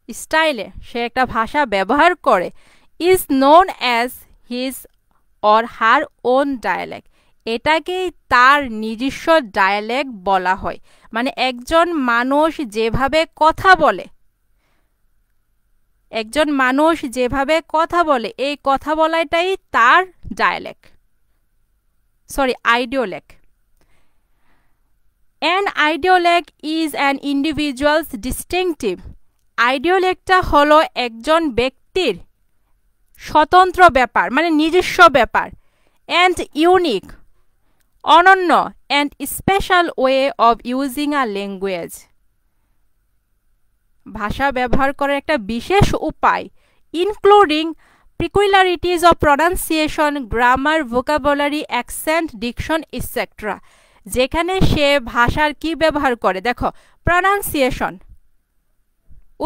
স্টাইলে সে একটা ভাষা ব্যবহার করে, is known as his or her own dialect, এটাকেই তার নিজস্ব ডায়ালেক্ট বলা হয়। মানে একজন মানুষ যেভাবে কথা বলে, একজন মানুষ যেভাবে কথা বলে, এই কথা বলাটাই তার dialect, sorry idiolect. An idiolect is an individual's distinctive. আইডিওলেক্টটা হলো একজন ব্যক্তির স্বতন্ত্র ব্যাপার, মানে নিজস্ব ব্যাপার, and unique অনন্য, and special way of using a language ভাষা ব্যবহার করার একটা বিশেষ উপায়, including peculiarities of pronunciation, grammar, vocabulary, accent, diction, etc. যেখানে সে ভাষার কি ব্যবহার করে, দেখো প্রনাউন্সিয়েশন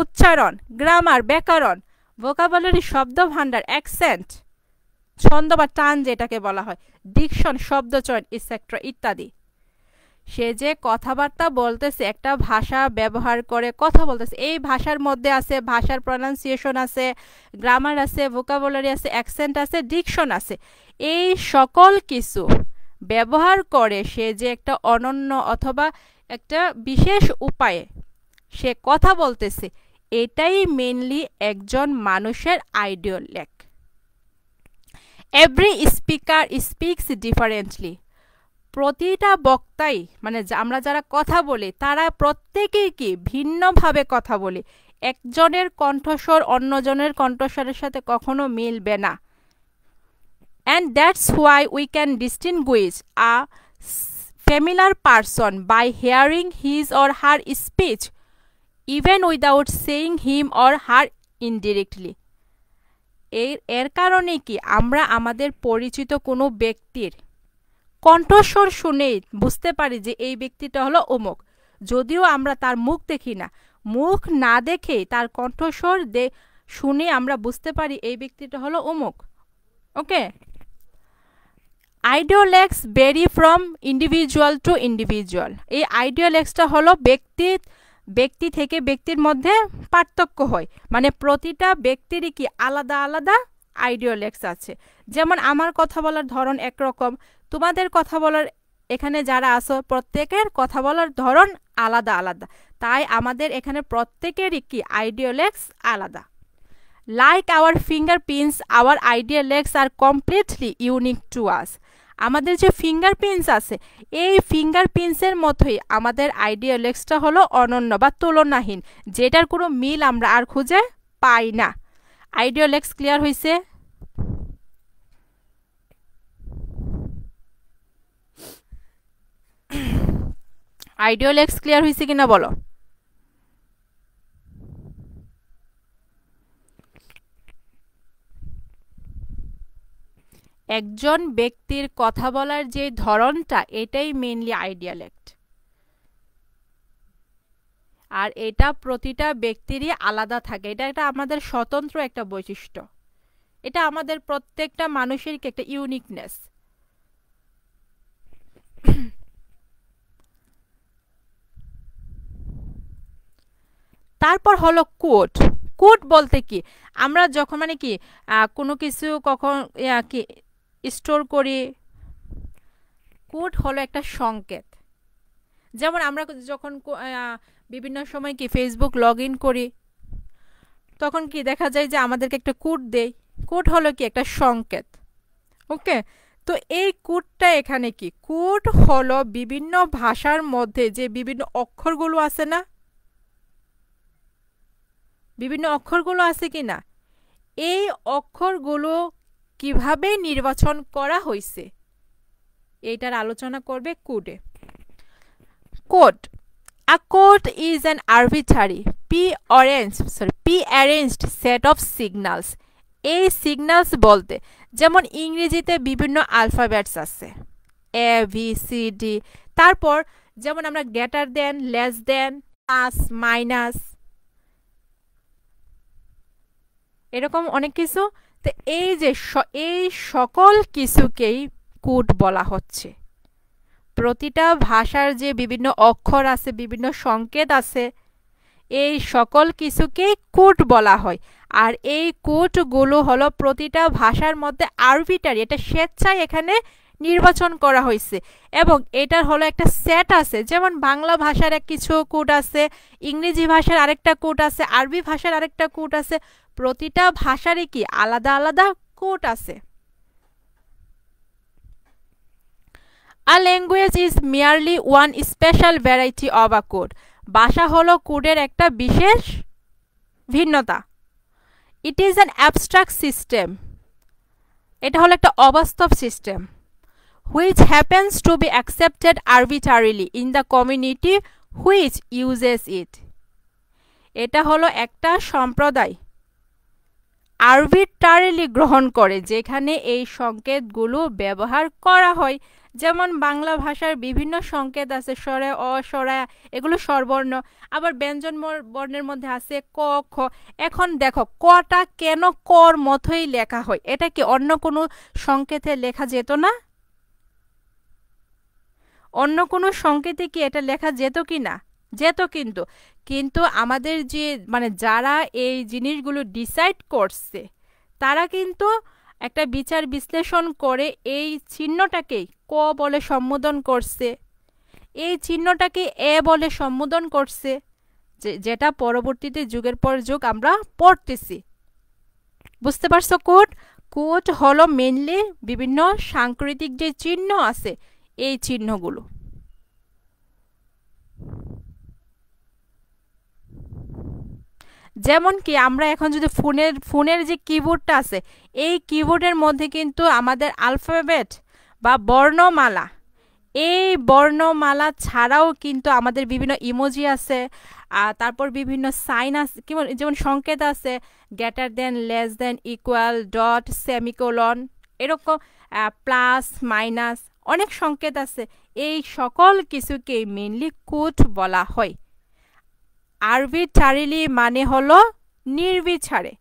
উচ্চারণ, গ্রামার ব্যাকরণ, ভোকাবুলারি শব্দ ভাণ্ডার, অ্যাকসেন্ট ছন্দ বা টান যেটাকে বলা হয়, ডিকশন শব্দচয়ন ইটসেট্রা ইত্যাদি। সে যে কথাবার্তা বলতেছে, একটা ভাষা ব্যবহার করে কথা বলতেছে, এই ভাষার মধ্যে আছে ভাষার প্রনাউন্সিয়েশন আছে, গ্রামার আছে, ভোকাবুলারি আছে, অ্যাকসেন্ট আছে, ডিকশন আছে, এই সকল কিছু ব্যবহার করে সে যে একটা অনন্য অথবা একটা বিশেষ উপায়ে সে কথা বলতেছে, এটাই মেইনলি একজন মানুষের আইডিওলেক্ট। এভরি স্পিকার স্পিক্স ডিফারেন্টলি, প্রতিটা বক্তাই মানে আমরা যারা কথা বলি তারা প্রত্যেকেই কি ভিন্নভাবে কথা বলি, একজনের কণ্ঠস্বর অন্যজনের কণ্ঠস্বরের সাথে কখনো মিলবে না। And that's why we can distinguish a familiar person by hearing his or her speech even without saying him or her indirectly. এর কারণে কি আমরা আমাদের পরিচিত কোনো ব্যক্তির কণ্ঠস্বর শুনেই বুঝতে পারি যে এই ব্যক্তিটা হলো অমুক, যদিও আমরা তার মুখ দেখি না। মুখ না দেখে তার কণ্ঠস্বর শুনে আমরা বুঝতে পারি এই ব্যক্তিটা হলো অমুক। Okay, idiolects vary from individual to individual. এই আইডিওলেক্সটা হলো ব্যক্তি থেকে ব্যক্তির মধ্যে পার্থক্য হয়, মানে প্রতিটা ব্যক্তিরই কি আলাদা আলাদা আইডিওলেক্স আছে। যেমন আমার কথা বলার ধরন একরকম, তোমাদের কথা বলার এখানে যারা আছো প্রত্যেকের কথা বলার ধরন আলাদা আলাদা, তাই আমাদের এখানে প্রত্যেকেরই কি আইডিওলেক্স আলাদা। Like our fingerprints, our idiolects are completely unique to us. আমাদের যে ফিঙ্গারপ্রিন্টস আছে এই ফিঙ্গারপ্রিন্টসের মতোই আমাদের আইডিওলেক্সটা হলো অনন্য বা তুলনাহীন, যেটার কোনো মিল আমরা আর খুঁজে পাই না। আইডিওলেক্স ক্লিয়ার হয়েছে? আইডিওলেক্স ক্লিয়ার হয়েছে কিনা বলো? একজন ব্যক্তির কথা বলার যে ধরনটা এটাই মেইনলি আইডিয়ালেক্ট, আর এটা প্রতিটা ব্যক্তিরই আলাদা থাকে। এটা আমাদের স্বতন্ত্র একটা বৈশিষ্ট্য, এটা আমাদের প্রত্যেকটা মানুষের একটা ইউনিকনেস। তারপর হলো কোড। কোড বলতে কি আমরা যখন মানে কি কোনো কিছু কখন কি স্টোর করি, কোড হলো একটা সংকেত। যেমন আমরা যখন বিভিন্ন সময় কি ফেসবুক লগ ইন করি তখন কি দেখা যায় যে আমাদেরকে একটা কোড দেয়, কোড হলো কি একটা সংকেত। ওকে, তো এই কোডটা এখানে কি, কোড হলো বিভিন্ন ভাষার মধ্যে যে বিভিন্ন অক্ষরগুলো আছে না, বিভিন্ন অক্ষরগুলো আছে কি না, এই অক্ষরগুলো কিভাবে নির্বাচন করা হয়েছে এইটার আলোচনা করবে কোডে। Code, a code is an arbitrary pre-arranged set of signals। এই সিগন্যালস বলতে যেমন ইংরেজিতে বিভিন্ন আলফাবেটস আছে এ বি সি ডি, তারপর যেমন আমরা greater than, less than, plus minus, এরকম অনেক কিছু। তো এই যে এই সকল কিছুকেই কোড বলা হচ্ছে। প্রতিটা ভাষার যে বিভিন্ন অক্ষর আছে, বিভিন্ন সংকেত আছে, এই সকল কিছুকেই কোড বলা হয়। আর এই কোডগুলো হলো প্রতিটা ভাষার মধ্যে আরবিটারি, এটা স্বেচ্ছায় এখানে নির্বাচন করা হয়েছে এবং এটার হলো একটা সেট আছে। যেমন বাংলা ভাষার কিছু কোড আছে, ইংরেজি ভাষার আরেকটা কোড আছে, আরবি ভাষার আরেকটা কোড আছে, প্রতিটা ভাষারই কি আলাদা আলাদা কোড আছে। A language is merely one special variety of a code। ভাষা হলো কোডের একটা বিশেষ ভিন্নতা। It is an abstract system। এটা হলো একটা অবাস্তব system. Which happens to be accepted arbitrarily in the community which uses it। এটা হলো একটা সম্প্রদায় আরবিট্রারিলি গ্রহণ করে যেখানে এই সংকেতগুলো ব্যবহার করা হয়। যেমন বাংলা ভাষার বিভিন্ন সংকেত আছে, স্বরে অ স্বরা, এগুলো স্বরবর্ণ, আবার ব্যঞ্জন বর্ণের মধ্যে আছে ক খ। এখন দেখো কটা কেন কর মতোই লেখা হয়, এটা কি অন্য কোনো সংকেতে লেখা যেত না? অন্য কোনো সংকেতে কি এটা লেখা যেত কি না? যেত, কিন্তু আমাদের যে মানে যারা এই জিনিসগুলো ডিসাইড করছে তারা কিন্তু একটা বিচার বিশ্লেষণ করে এই চিহ্নটাকেই ক বলে সম্বোধন করছে, এই চিহ্নটাকে এ বলে সম্বোধন করছে, যেটা পরবর্তীতে যুগের পর যুগ আমরা পড়তেছি। বুঝতে পারছো? কোড হলো মেনলি বিভিন্ন সাংকেতিক যে চিহ্ন আছে এই চিহ্নগুলো। যেমন কি আমরা এখন যদি ফোনের যে কিবোর্ডটা আছে, এই কিবোর্ডের মধ্যে কিন্তু আমাদের আলফাবেট বা বর্ণমালা, এই বর্ণমালা ছাড়াও কিন্তু আমাদের বিভিন্ন ইমোজি আছে, তারপর বিভিন্ন সাইন আছে, যেমন সংকেত আছে, greater than, less than, equal, dot, semicolon, এরকম প্লাস মাইনাস অনেক সংকেত আছে। এই সকল কিছুকে মেইনলি কোড বলা হয়। আরবিট্রারিলি মানে হলো নির্বিচারে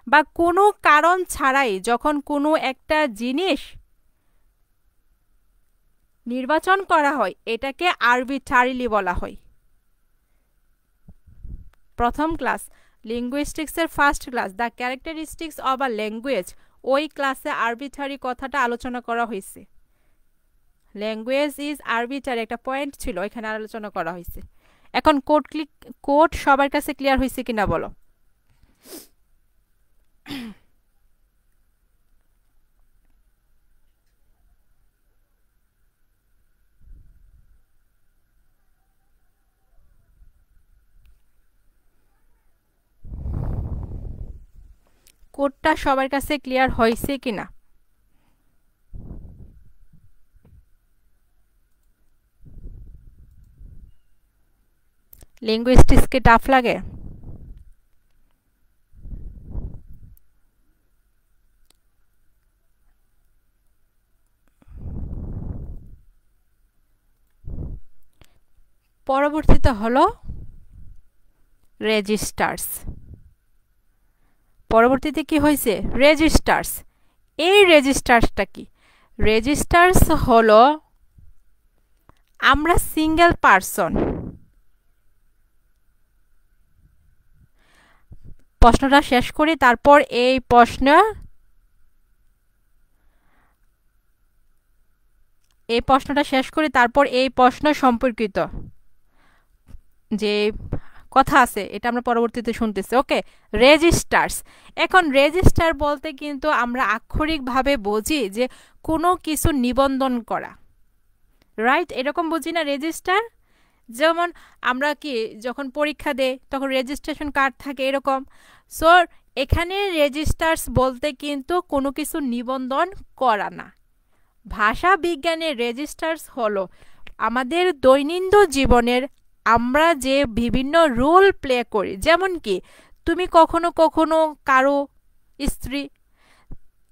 বা কোনো কারণ ছাড়াই যখন কোনো একটা জিনিস নির্বাচন করা হয় এটাকে আরবিট্রারিলি বলা হয়। প্রথম ক্লাস লিঙ্গুইস্টিক্সের first class the characteristics of a language, ওই ক্লাসে আরবিট্রারি কথাটা আলোচনা করা হয়েছে। ল্যাঙ্গুয়েজ ইজ আরবিট্রারি একটা পয়েন্ট ছিল, এখানে আলোচনা করা হয়েছে। এখন কোড সবার কাছে ক্লিয়ার হয়েছে কিনা বলো? কোডটা সবার কাছে ক্লিয়ার হয়েছে কিনা? লিঙ্গুইস্টিক্সকে টাফ লাগে? পরবর্তীতে হলো রেজিস্টার্স। পরবর্তীতে কি হয়েছে? রেজিস্টার্স। এই রেজিস্টার্সটা কি? রেজিস্টার্স হলো আমরা সিঙ্গেল পারসন, প্রশ্নটা শেষ করি তারপর এই প্রশ্নটা শেষ করি তারপর এই প্রশ্ন সম্পর্কিত যে কথা আছে এটা আমরা পরবর্তীতে শুনতেছি। ওকে, রেজিস্টার্স। এখন রেজিস্টার বলতে কিন্তু আমরা আক্ষরিকভাবে বুঝি যে কোনো কিছু নিবন্ধন করা, রাইট? এরকম বুঝি না রেজিস্টার? যেমন আমরা কি যখন পরীক্ষা দেই তখন রেজিস্ট্রেশন কার্ড থাকে, এরকম। সো এখানে রেজিস্টার্স বলতে কিন্তু কোনো কিছু নিবন্ধন করা না। ভাষা বিজ্ঞানের রেজিস্টার্স হলো আমাদের দৈনন্দিন জীবনের আমরা যে বিভিন্ন রোল প্লে করি। যেমন কি তুমি কখনো কখনো কারো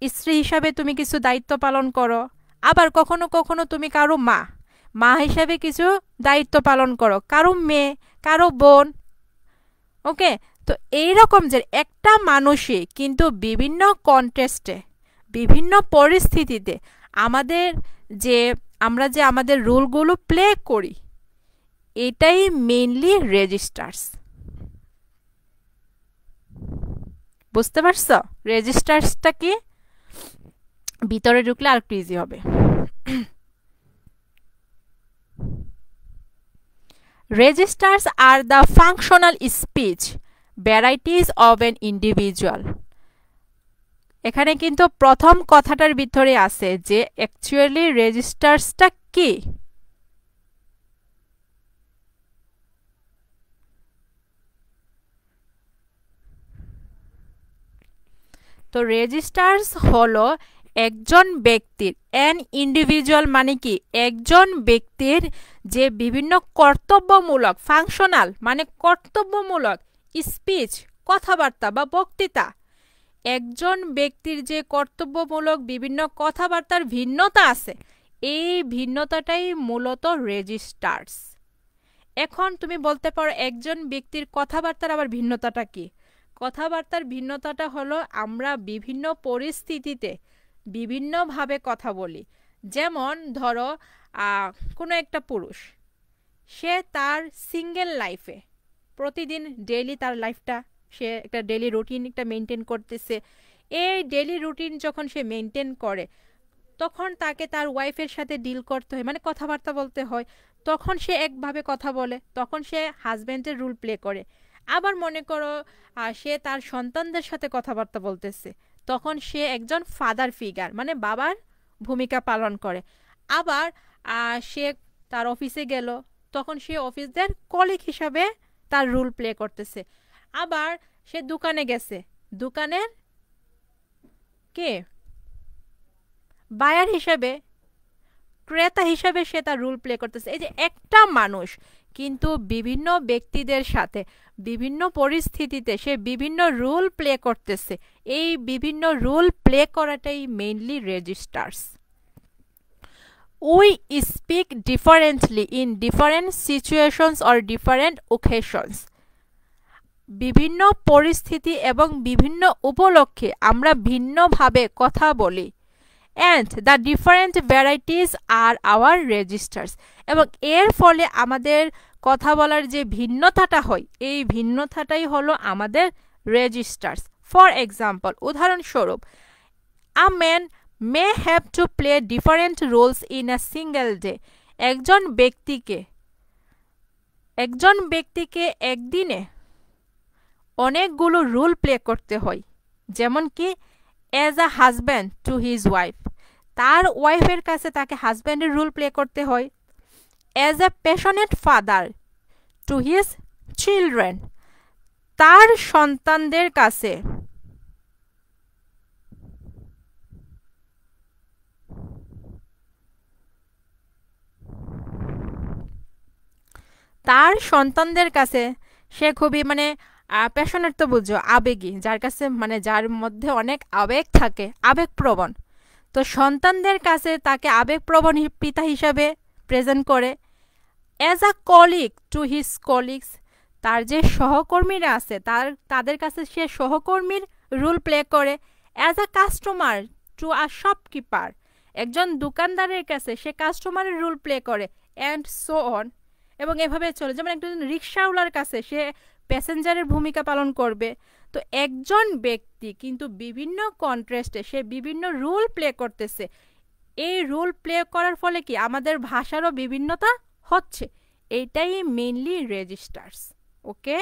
স্ত্রী হিসাবে তুমি কিছু দায়িত্ব পালন করো, আবার কখনো কখনো তুমি কারো মা হিসাবে কিছু দায়িত্ব পালন করো, কারো মেয়ে, কারো বোন। ওকে, তো এইরকম যে একটা মানুষই কিন্তু বিভিন্ন কন্টেস্টে, বিভিন্ন পরিস্থিতিতে আমরা যে আমাদের রোলগুলো প্লে করি, এটাই মেইনলি রেজিস্টার্স। বুঝতে পারছো রেজিস্টার্সটা কি? ভিতরে ঢুকলে আর একটু ইজি হবে। Registers are the functional speech varieties of an individual. এখানে কিন্তু প্রথম কথাটার ভিতরে আছে যে অ্যাকচুয়ালি রেজিস্টার্সটা কি। তো রেজিস্টার্স হলো একজন ব্যক্তির, অ্যান ইন্ডিভিজুয়াল মানে কি একজন ব্যক্তির যে বিভিন্ন কর্তব্যমূলক, ফাংশনাল মানে কর্তব্যমূলক, স্পিচ কথাবার্তা বা বক্তৃতা, একজন ব্যক্তির যে কর্তব্যমূলক বিভিন্ন কথাবার্তার ভিন্নতা আছে, এই ভিন্নতাটাই মূলত রেজিস্টার্স। এখন তুমি বলতে পারো একজন ব্যক্তির কথাবার্তার আবার ভিন্নতাটা কি? কথাবার্তার ভিন্নতাটা হলো আমরা বিভিন্ন পরিস্থিতিতে বিভিন্নভাবে কথা বলি। যেমন ধরো কোনো একটা পুরুষ, সে তার সিঙ্গেল লাইফে প্রতিদিন ডেইলি তার লাইফটা সে একটা ডেইলি রুটিন একটা মেনটেন করতেছে। এই ডেইলি রুটিন যখন সে মেনটেন করে তখন তাকে তার ওয়াইফের সাথে ডিল করতে হয়, মানে কথাবার্তা বলতে হয়। তখন সে একভাবে কথা বলে, তখন সে হাজব্যান্ডের রোল প্লে করে। আবার মনে করো সে তার সন্তানদের সাথে কথাবার্তা বলতেছে, তখন সে একজন ফাদার ফিগার মানে বাবার ভূমিকা পালন করে। আবার সে তার অফিসে গেল, তখন সে অফিসদের কলিগ হিসাবে তার রোল প্লে করতেছে। আবার সে দোকানে গেছে, দোকানের কে বায়ার হিসাবে, ক্রেতা হিসাবে সে তার রোল প্লে করতেছে। এই যে একটা মানুষ কিন্তু বিভিন্ন ব্যক্তিদের সাথে বিভিন্ন পরিস্থিতিতে সে বিভিন্ন রোল প্লে করতেছে, এই বিভিন্ন রোল প্লে করাটাই mainly registers. We speak differently in different situations or different occasions. বিভিন্ন পরিস্থিতি এবং বিভিন্ন উপলক্ষে আমরা ভিন্নভাবে কথা বলি। And the different varieties are our registers. এবং এর ফলে আমাদের কথা বলার যে ভিন্নতাটা হয়, এই ভিন্নতাটাই হলো আমাদের রেজিস্টার্স। ফর এক্সাম্পল, উদাহরণস্বরূপ, a man may have to play different roles in a single day. একজন ব্যক্তিকে একদিনে অনেকগুলো রোল প্লে করতে হয়। যেমন কি as a husband to his wife, তার ওয়াইফের কাছে তাকে হাজব্যান্ডের রোল প্লে করতে হয়। As a passionate father to his children, তার সন্তানদের কাছে সে খুবই প্যাশনেট, তো বুঝো আবেগী, যার কাছে যার মধ্যে অনেক আবেগ থাকে, আবেগপ্রবণ। তো সন্তানদের কাছে তাকে আবেগপ্রবণ পিতা হিসাবে প্রেজেন্ট করে। As a colleague to his colleagues, তার যে সহকর্মীরা আছে তাদের কাছে সে সহকর্মীর রোল প্লে করে। As a customer to a shopkeeper, একজন দোকানদারের কাছে সে কাস্টমারের রোল প্লে করে। অ্যান্ড সো অন, এবং এভাবে চলে। যেমন একজন রিক্সাওয়ালার কাছে সে প্যাসেঞ্জারের ভূমিকা পালন করবে। তো একজন ব্যক্তি কিন্তু বিভিন্ন কন্ট্রাস্টে সে বিভিন্ন রোল প্লে করতেছে। এই রোল প্লে করার ফলে কি আমাদের ভাষারও বিভিন্নতা হচ্ছে। এইটাই mainly registers. Okay,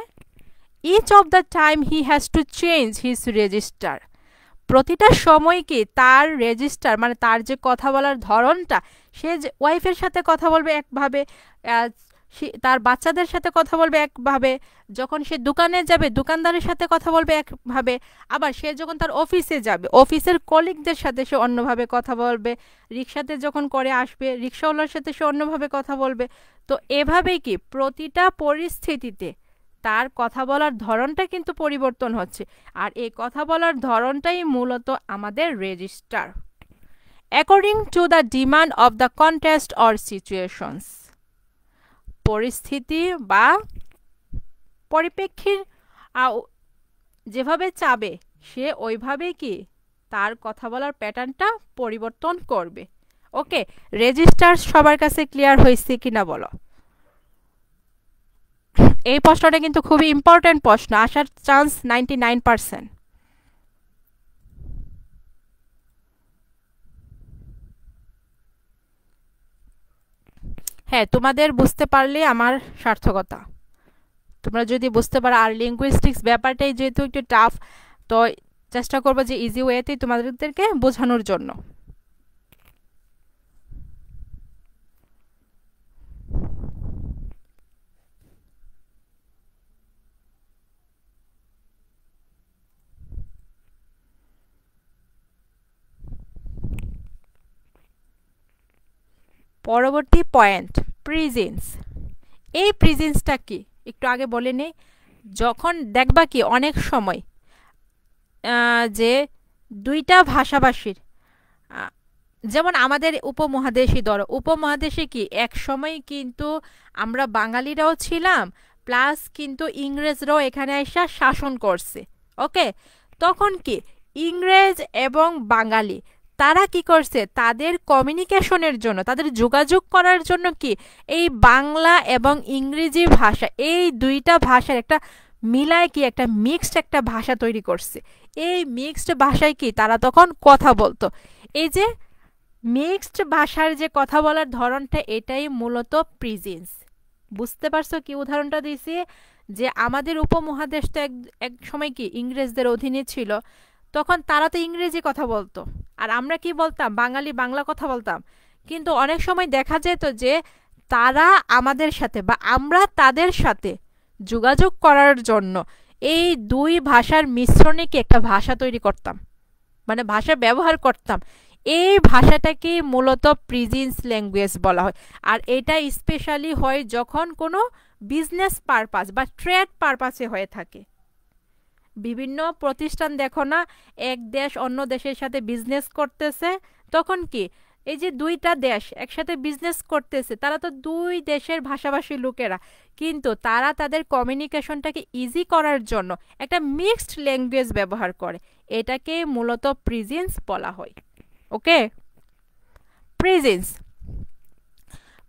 each of the time he has to change his register. প্রতিটা সময় কি তার রেজিস্টার তার যে কথা বলার ধরনটা, সে যে ওয়াইফের সাথে কথা বলবে একভাবে, তার বাচ্চাদের সাথে কথা বলবে একভাবে, যখন সে দোকানে যাবে দোকানদারের সাথে কথা বলবে একভাবে, আবার সে যখন তার অফিসে যাবে অফিসের কলিগদের সাথে সে অন্যভাবে কথা বলবে, রিক্সাতে যখন করে আসবে রিক্সাওয়ালার সাথে সে অন্যভাবে কথা বলবে। তো এভাবেই কি প্রতিটা পরিস্থিতিতে তার কথা বলার ধরনটা কিন্তু পরিবর্তন হচ্ছে। আর এই কথা বলার ধরনটাই মূলত আমাদের register, according to the demand of the context or situations. পরিস্থিতি বা পরিপ্রেক্ষির যেভাবে চাবে সে ওইভাবেই কি তার কথা বলার প্যাটার্নটা পরিবর্তন করবে। ওকে, রেজিস্টার সবার কাছে ক্লিয়ার হয়েছে কিনা বলো? এই প্রশ্নটা কিন্তু খুবই ইম্পর্টেন্ট প্রশ্ন, আসার চান্স 99%। হ্যাঁ, তোমাদের বুঝতে পারলে আমার সার্থকতা। তোমরা যদি বুঝতে পারো, আর লিঙ্গুইস্টিক্স ব্যাপারটাই যেহেতু একটু টাফ, তো চেষ্টা করবো যে ইজি ওয়েতেই তোমাদেরকে বোঝানোর জন্য। পরবর্তী পয়েন্ট, প্রিজেন্স। এই প্রিজেন্সটা কি একটু আগে বলে নেই। যখন দেখবা কি অনেক সময় যে দুইটা ভাষাভাষীর, যেমন আমাদের উপমহাদেশই ধরো, উপমহাদেশে কি এক সময় কিন্তু আমরা বাঙালিরাও ছিলাম, প্লাস কিন্তু ইংরেজরাও এখানে এসে শাসন করছে। ওকে, তখন কি ইংরেজ এবং বাঙালি তারা কি করছে, তাদের কমিউনিকেশনের জন্য, তাদের যোগাযোগ করার জন্য কি এই বাংলা এবং ইংরেজি ভাষা, এই দুইটা ভাষার একটা মিলায় কি একটা মিক্সড একটা ভাষা তৈরি করছে। এই মিক্সড ভাষায় কি তারা তখন কথা বলতো। এই যে মিক্সড ভাষার যে কথা বলার ধরনটা, এটাই মূলত প্রিজেন্স। বুঝতে পারছো কি উদাহরণটা দিয়েছি? যে আমাদের উপমহাদেশ তো এক সময় কি ইংরেজদের অধীনে ছিল, তখন তারা তো ইংরেজি কথা বলতো, আর আমরা কি বলতাম, বাঙালি বাংলা কথা বলতাম। কিন্তু অনেক সময় দেখা যেত যে তারা আমাদের সাথে বা আমরা তাদের সাথে যোগাযোগ করার জন্য এই দুই ভাষার মিশ্রণে কি একটা ভাষা তৈরি করতাম, মানে ভাষা ব্যবহার করতাম। এই ভাষাটাকে মূলত প্রেজেন্স ল্যাঙ্গুয়েজ বলা হয়। আর এটা স্পেশালি হয় যখন কোনো বিজনেস পারপাস বা ট্রেড পারপাসে হয়ে থাকে। বিভিন্ন প্রতিষ্ঠান দেখো না, এক দেশ অন্য দেশের সাথে বিজনেস করতেছে, তখন কি এই যে দুইটা দেশ একসাথে বিজনেস করতেছে, তারা তো দুই দেশের ভাষাভাষী লোকেরা, কিন্তু তারা তাদের কমিউনিকেশনটাকে ইজি করার জন্য একটা মিক্সড ল্যাঙ্গুয়েজ ব্যবহার করে। এটাকে মূলত প্রেজেন্স বলা হয়। ওকে, presence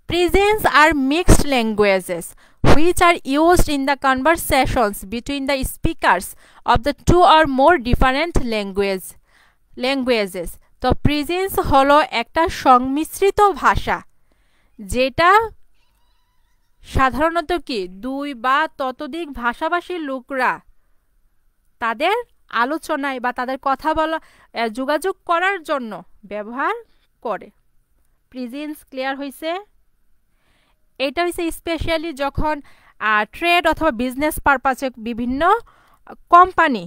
Presents are mixed languages which are used in the conversations between the speakers of the two or more different languages. তো প্রেজেন্স হলো একটা সংমিশ্রিত ভাষা যেটা সাধারণত কি দুই বা ততোধিক ভাষাভাষী লোকরা তাদের আলোচনায় বা তাদের কথা বলা যোগাযোগ করার জন্য ব্যবহার করে। প্রেজেন্স ক্লিয়ার হয়েছে? এটা হচ্ছে স্পেশালি যখন ট্রেড অথবা বিজনেস পারপাসে বিভিন্ন কোম্পানি,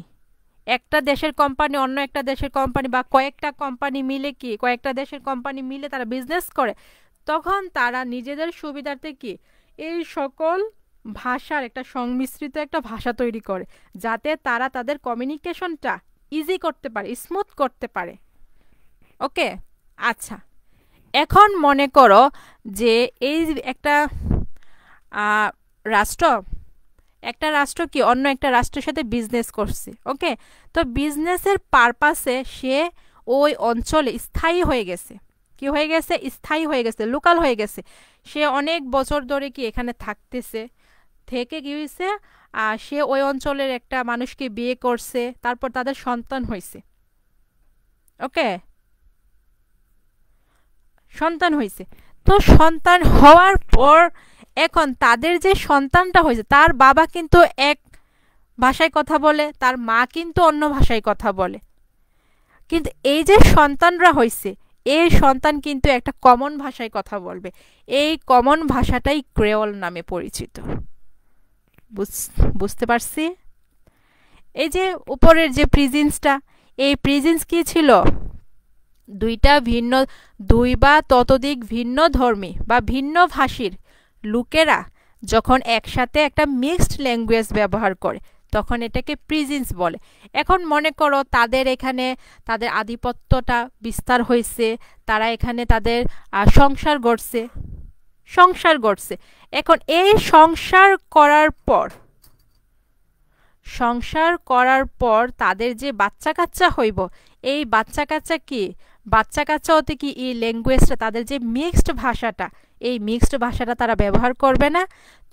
একটা দেশের কোম্পানি অন্য একটা দেশের কোম্পানি বা কয়েকটা কোম্পানি মিলে কি কয়েকটা দেশের কোম্পানি মিলে তারা বিজনেস করে, তখন তারা নিজেদের সুবিধার্থে কি এই সকল ভাষার একটা সংমিশ্রিত একটা ভাষা তৈরি করে, যাতে তারা তাদের কমিউনিকেশনটা ইজি করতে পারে, স্মুথ করতে পারে। ওকে, আচ্ছা, এখন মনে করো যে এই একটা রাষ্ট্র কি অন্য একটা রাষ্ট্রের সাথে বিজনেস করছে। ওকে, তো বিজনেসের পারপাসে সে ওই অঞ্চলে স্থায়ী হয়ে গেছে। কি হয়ে গেছে? স্থায়ী হয়ে গেছে, লোকাল হয়ে গেছে। সে অনেক বছর ধরে কি এখানে থাকতেছে, থেকে কি হয়েছে সে ওই অঞ্চলের একটা মানুষকে বিয়ে করছে, তারপর তাদের সন্তান হয়েছে। ওকে, সন্তান হয়েছে। তো সন্তান হওয়ার পর এখন তাদের যে সন্তানটা হয়েছে তার বাবা কিন্তু এক ভাষায় কথা বলে, তার মা কিন্তু অন্য ভাষায় কথা বলে, কিন্তু এই যে সন্তানরা হয়েছে এই সন্তান কিন্তু একটা কমন ভাষায় কথা বলবে। এই কমন ভাষাটাই ক্রেওল নামে পরিচিত। বুঝতে পারছি? এই যে উপরের যে প্রেজেন্সটা, এই প্রেজেন্স কি ছিল? দুই বা ততোধিক ভিন্ন ধর্মী বা ভিন্ন ভাষীর লোকেরা যখন একসাথে একটা মিক্সড ল্যাঙ্গুয়েজ ব্যবহার করে তখন এটাকে প্রেজেন্স বলে। এখন মনে করো তাদের এখানে তাদের আধিপত্যটা বিস্তার হয়েছে, তারা এখানে তাদের সংসার গড়ছে। এখন এই সংসার করার পর তাদের যে বাচ্চা কাচ্চা হইব, এই বাচ্চা কাচ্চা হতে কি এই ল্যাঙ্গুয়েজটা, তাদের যে মিক্সড ভাষাটা, এই মিক্সড ভাষাটা তারা ব্যবহার করবে না।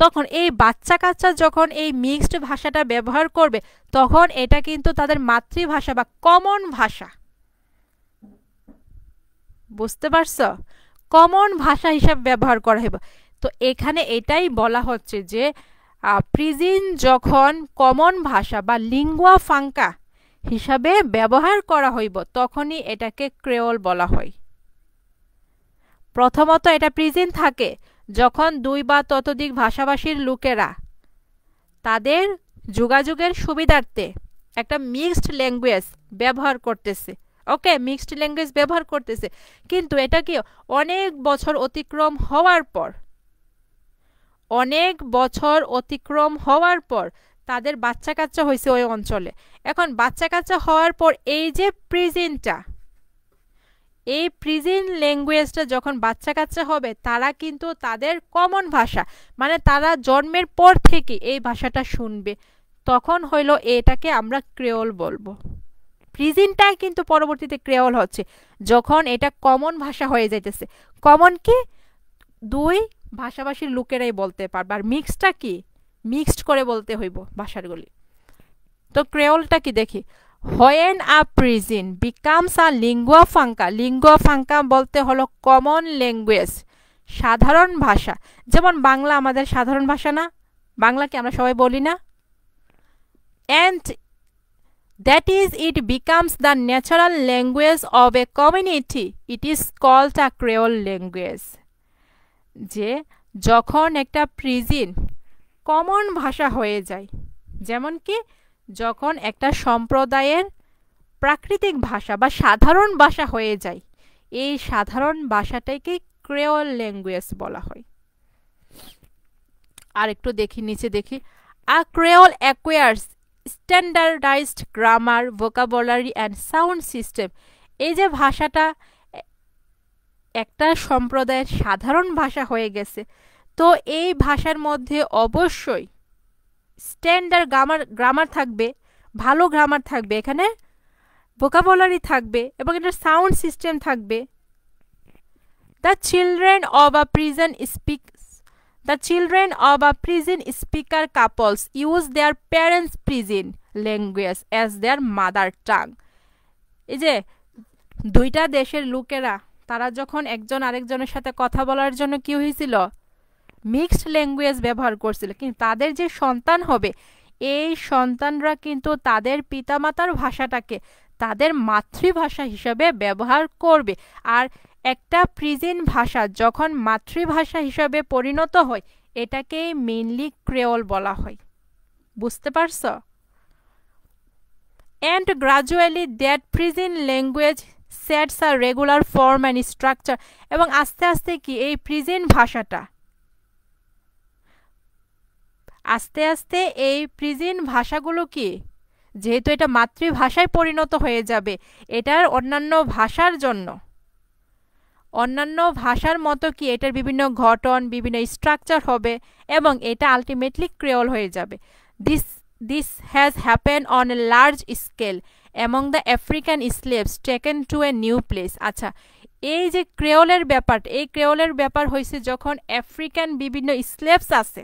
তখন এই বাচ্চা কাচ্চা যখন এই মিক্সড ভাষাটা ব্যবহার করবে তখন এটা কিন্তু তাদের মাতৃভাষা বা কমন ভাষা। বুঝতে পারছো? কমন ভাষা হিসাবে ব্যবহার করা হবে। তো এখানে এটাই বলা হচ্ছে যে প্রেজেন্ট যখন কমন ভাষা বা লিঙ্গুয়া ফ্রাঙ্কা হিসাবে ব্যবহার করা হইব তখনই এটাকে ক্রেওল বলা হয়। প্রথমত এটা প্রেজেন্ট থাকে যখন দুই বা ততোধিক ভাষাভাষীর লোকেরা তাদের যোগাযোগের সুবিধার্থে একটা মিক্সড ল্যাঙ্গুয়েজ ব্যবহার করতেছে। ওকে, মিক্সড ল্যাঙ্গুয়েজ ব্যবহার করতেছে, কিন্তু এটা কি অনেক বছর অতিক্রম হওয়ার পর তাদের বাচ্চা কাচ্চা হয়েছে ওই অঞ্চলে। এখন বাচ্চা কাচ্চা হওয়ার পর এই যে এই প্রেজেন্ট ল্যাঙ্গুয়েজটা যখন বাচ্চা কাচ্চা হবে তারা কিন্তু তাদের কমন ভাষা, মানে তারা জন্মের পর থেকে এই ভাষাটা শুনবে, তখন হইল এটাকে আমরা ক্রেওল বলবো। প্রেজেন্টটা কিন্তু পরবর্তীতে ক্রেওল হচ্ছে যখন এটা কমন ভাষা হয়ে যাইতেছে। কমন কি? দুই ভাষাভাষীর লোকেরাই বলতে পারবে, আর মিক্সডটা কি? মিক্সড করে বলতে হইব ভাষাগুলি। তো ক্রেওলটা কি দেখি, when a present becomes a lingua franca বলতে হলো কমন ল্যাঙ্গুয়েজ, সাধারণ ভাষা। যেমন বাংলা আমাদের সাধারণ ভাষা না? বাংলাকে আমরা সবাই বলি না? and That is, it becomes the natural language of a community. It is called a Creole language. যে যখন একটা প্রিজিন কমন ভাষা হয়ে যায়, যেমন কি যখন একটা সম্প্রদায়ের প্রাকৃতিক ভাষা বা সাধারণ ভাষা হয়ে যায়, এই সাধারণ ভাষাটাকে ক্রেওল ল্যাঙ্গুয়েজ বলা হয়। আর একটু দেখি, নিচে দেখি। A creole acquires standardised grammar, vocabulary and sound system. এই যে ভাষাটা একটা সম্প্রদায়ের সাধারণ ভাষা হয়ে গেছে, তো এই ভাষার মধ্যে অবশ্যই স্ট্যান্ডার্ড গ্রামার থাকবে, ভালো গ্রামার থাকবে, এখানে ভোকাবুলারি থাকবে এবং এটার সাউন্ড সিস্টেম থাকবে। The children of a prison speaker couples use their parents' prison language as their mother tongue. এই যে দুইটা দেশের লোকেরা তারা যখন একজন আরেকজনের সাথে কথা বলার জন্য কি হয়েছিল, মিক্সড ল্যাঙ্গুয়েজ ব্যবহার করছিল, কিন্তু তাদের যে সন্তান হবে এই সন্তানরা কিন্তু তাদের পিতামাতার ভাষাটাকে তাদের মাতৃভাষা হিসাবে ব্যবহার করবে। আর একটা প্রিজিন ভাষা যখন মাতৃভাষা হিসাবে পরিণত হয় এটাকে মেইনলি ক্রেওল বলা হয়। বুঝতে পারছো? And gradually that prison language sets a regular form and structure. এবং আস্তে আস্তে কি এই প্রিজিন ভাষাটা আস্তে আস্তে এই প্রিজিন ভাষাগুলো কি, যেহেতু এটা মাতৃভাষায় পরিণত হয়ে যাবে, এটার অন্যান্য ভাষার জন্য অন্যান্য ভাষার মতো কি এটার বিভিন্ন গঠন, বিভিন্ন স্ট্রাকচার হবে এবং এটা আলটিমেটলি ক্রেওল হয়ে যাবে। This has happened on a large scale among the African slaves taken to a new place. আচ্ছা, এই যে ক্রেওলের ব্যাপারটা, এই ক্রেওলের ব্যাপার হয়েছে যখন আফ্রিকান বিভিন্ন স্লেভস আছে,